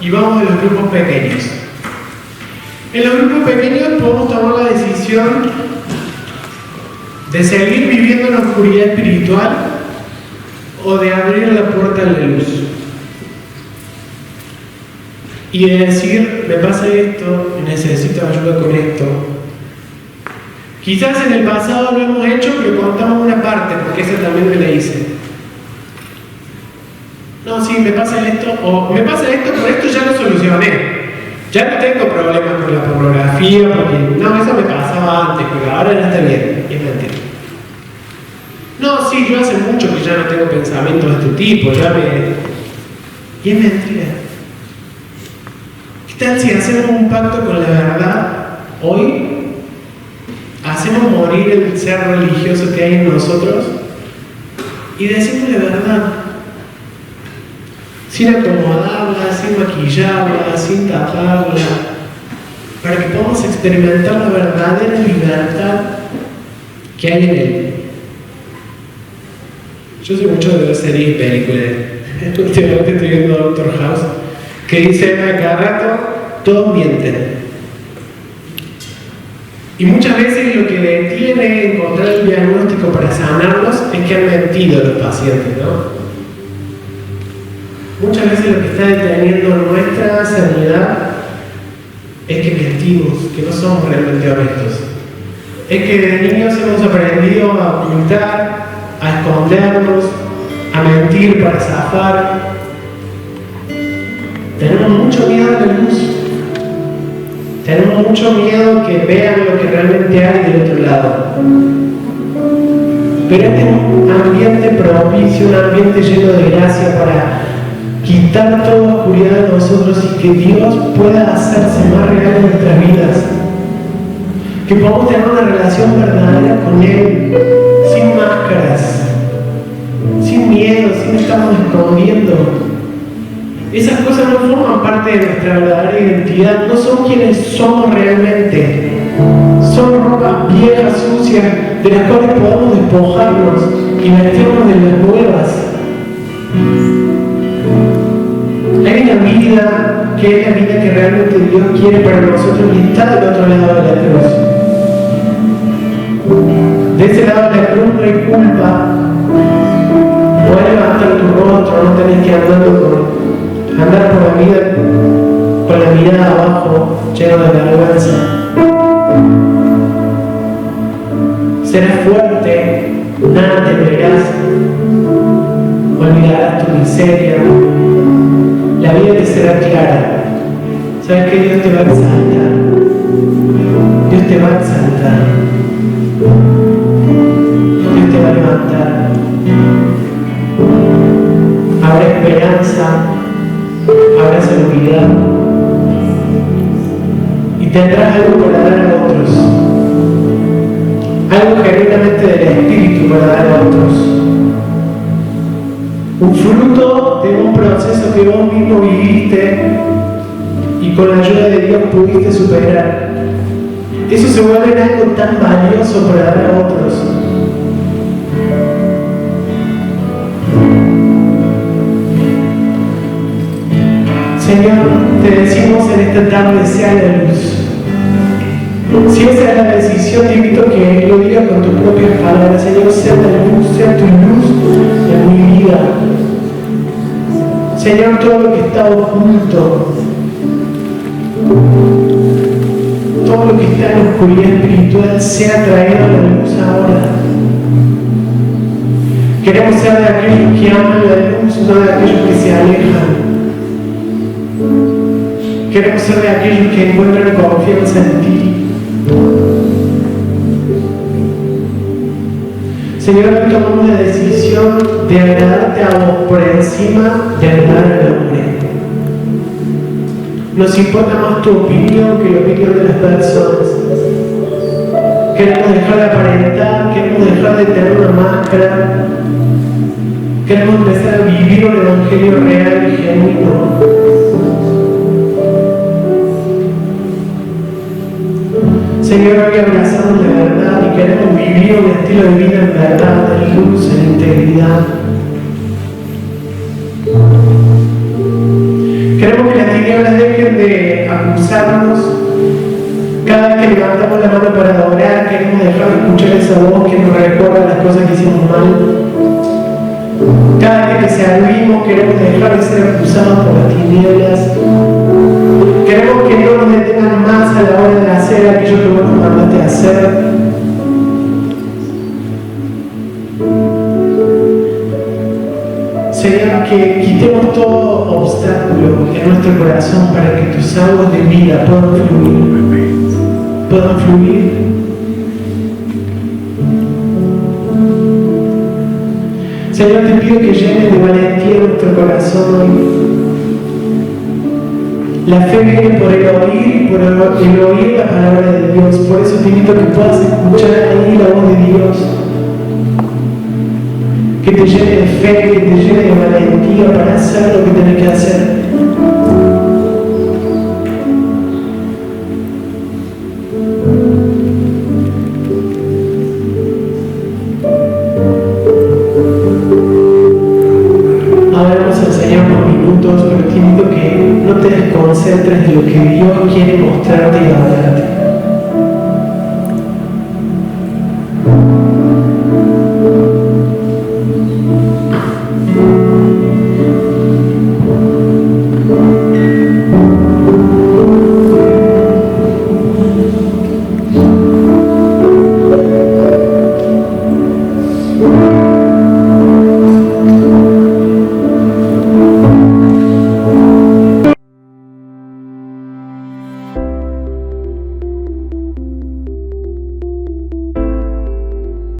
y vamos a los grupos pequeños. En los grupos pequeños podemos tomar la decisión de seguir viviendo en la oscuridad espiritual o de abrir la puerta a la luz y de decir, me pasa esto, necesito ayuda con esto. Quizás en el pasado lo hemos hecho, pero contamos una parte, porque esa también me la hice. No, sí, me pasa esto, o me pasa esto, pero esto ya lo solucioné. Ya no tengo problemas con la pornografía, porque no, eso me pasaba antes, pero ahora ya está bien. Y es mentira. No, sí, yo hace mucho que ya no tengo pensamientos de este tipo, y es mentira. ¿Qué tal si hacemos un pacto con la verdad hoy? Hacemos morir el ser religioso que hay en nosotros y decimos la verdad. Sin acomodarla, sin maquillarla, sin taparla, para que podamos experimentar la verdadera libertad que hay en él. Yo soy mucho de ver series y películas. Últimamente estoy viendo Doctor House, que dice a cada rato, todos mienten. Y muchas veces lo que detiene encontrar el diagnóstico para sanarlos es que han mentido los pacientes, ¿no? Muchas veces lo que está deteniendo nuestra sanidad es que mentimos, que no somos realmente honestos. es que desde niños hemos aprendido a ocultar, a escondernos, a mentir para zafar. Tenemos mucho miedo a la luz. Tenemos mucho miedo que vean lo que realmente hay del otro lado. Pero este es un ambiente propicio, un ambiente lleno de gracia para quitar toda oscuridad de nosotros y que Dios pueda hacerse más real en nuestras vidas. Que podamos tener una relación verdadera con Él, sin máscaras, sin miedo, sin estarnos escondiendo. Esas cosas no forman parte de nuestra verdadera identidad, no son quienes somos realmente. Son ropas viejas, sucias, de las cuales podemos despojarnos y vestirnos de las nuevas. Hay una vida que es la vida que realmente Dios quiere para nosotros y está del otro lado de la cruz. De ese lado de la cruz no hay culpa. Puedes levantar tu rostro, no tenés que andar por la vida con la mirada abajo, lleno de vergüenza. Serás fuerte, nada temerás, olvidarás tu miseria, la vida te será clara. ¿Sabes que Dios te va a exaltar? Dios te va a exaltar. Dios te va a levantar. Habrá esperanza, habrá seguridad y tendrás algo para dar a otros, algo genuinamente del Espíritu para dar a otros, un fruto de un proceso que vos mismo viviste y con la ayuda de Dios pudiste superar. Eso se vuelve en algo tan valioso para dar a otros. Señor, te decimos en esta tarde, sea la luz. Si esa es la decisión, te invito a que lo digas con tus propias palabras. Señor, sea la luz, sea tu luz en mi vida. Señor, todo lo que está oculto, todo lo que está en la oscuridad espiritual, sea traído a la luz ahora. Queremos ser de aquellos que aman la luz, no de aquellos que se alejan. Queremos ser de aquellos que encuentran confianza en ti. Señor, hoy tomamos la decisión de agradarte a vos por encima de agradar al hombre. Nos importa más tu opinión que la opinión de las personas. Queremos dejar de aparentar, queremos dejar de tener una máscara. Queremos empezar a vivir un evangelio real y genuino. Señor, hoy abrazamos la verdad y queremos vivir un estilo de vida en verdad, en luz, en integridad. Queremos que las tinieblas dejen de acusarnos. Cada vez que levantamos la mano para adorar, queremos dejar de escuchar esa voz que nos recuerda las cosas que hicimos mal. Cada vez que servimos, queremos dejar de ser acusados por las tinieblas. Queremos que no nos detengan más a la hora de hacer aquello que vos nos mandaste a hacer. Señor, que quitemos todo obstáculo en nuestro corazón para que tus aguas de vida puedan fluir. Señor, te pido que llenes de valentía nuestro corazón hoy. La fe viene por el oír y por el oír la palabra de Dios. Por eso te invito a que puedas escuchar ahí la voz de Dios. Que te llene de fe, que te llene de valentía para hacer lo que tenés que hacer.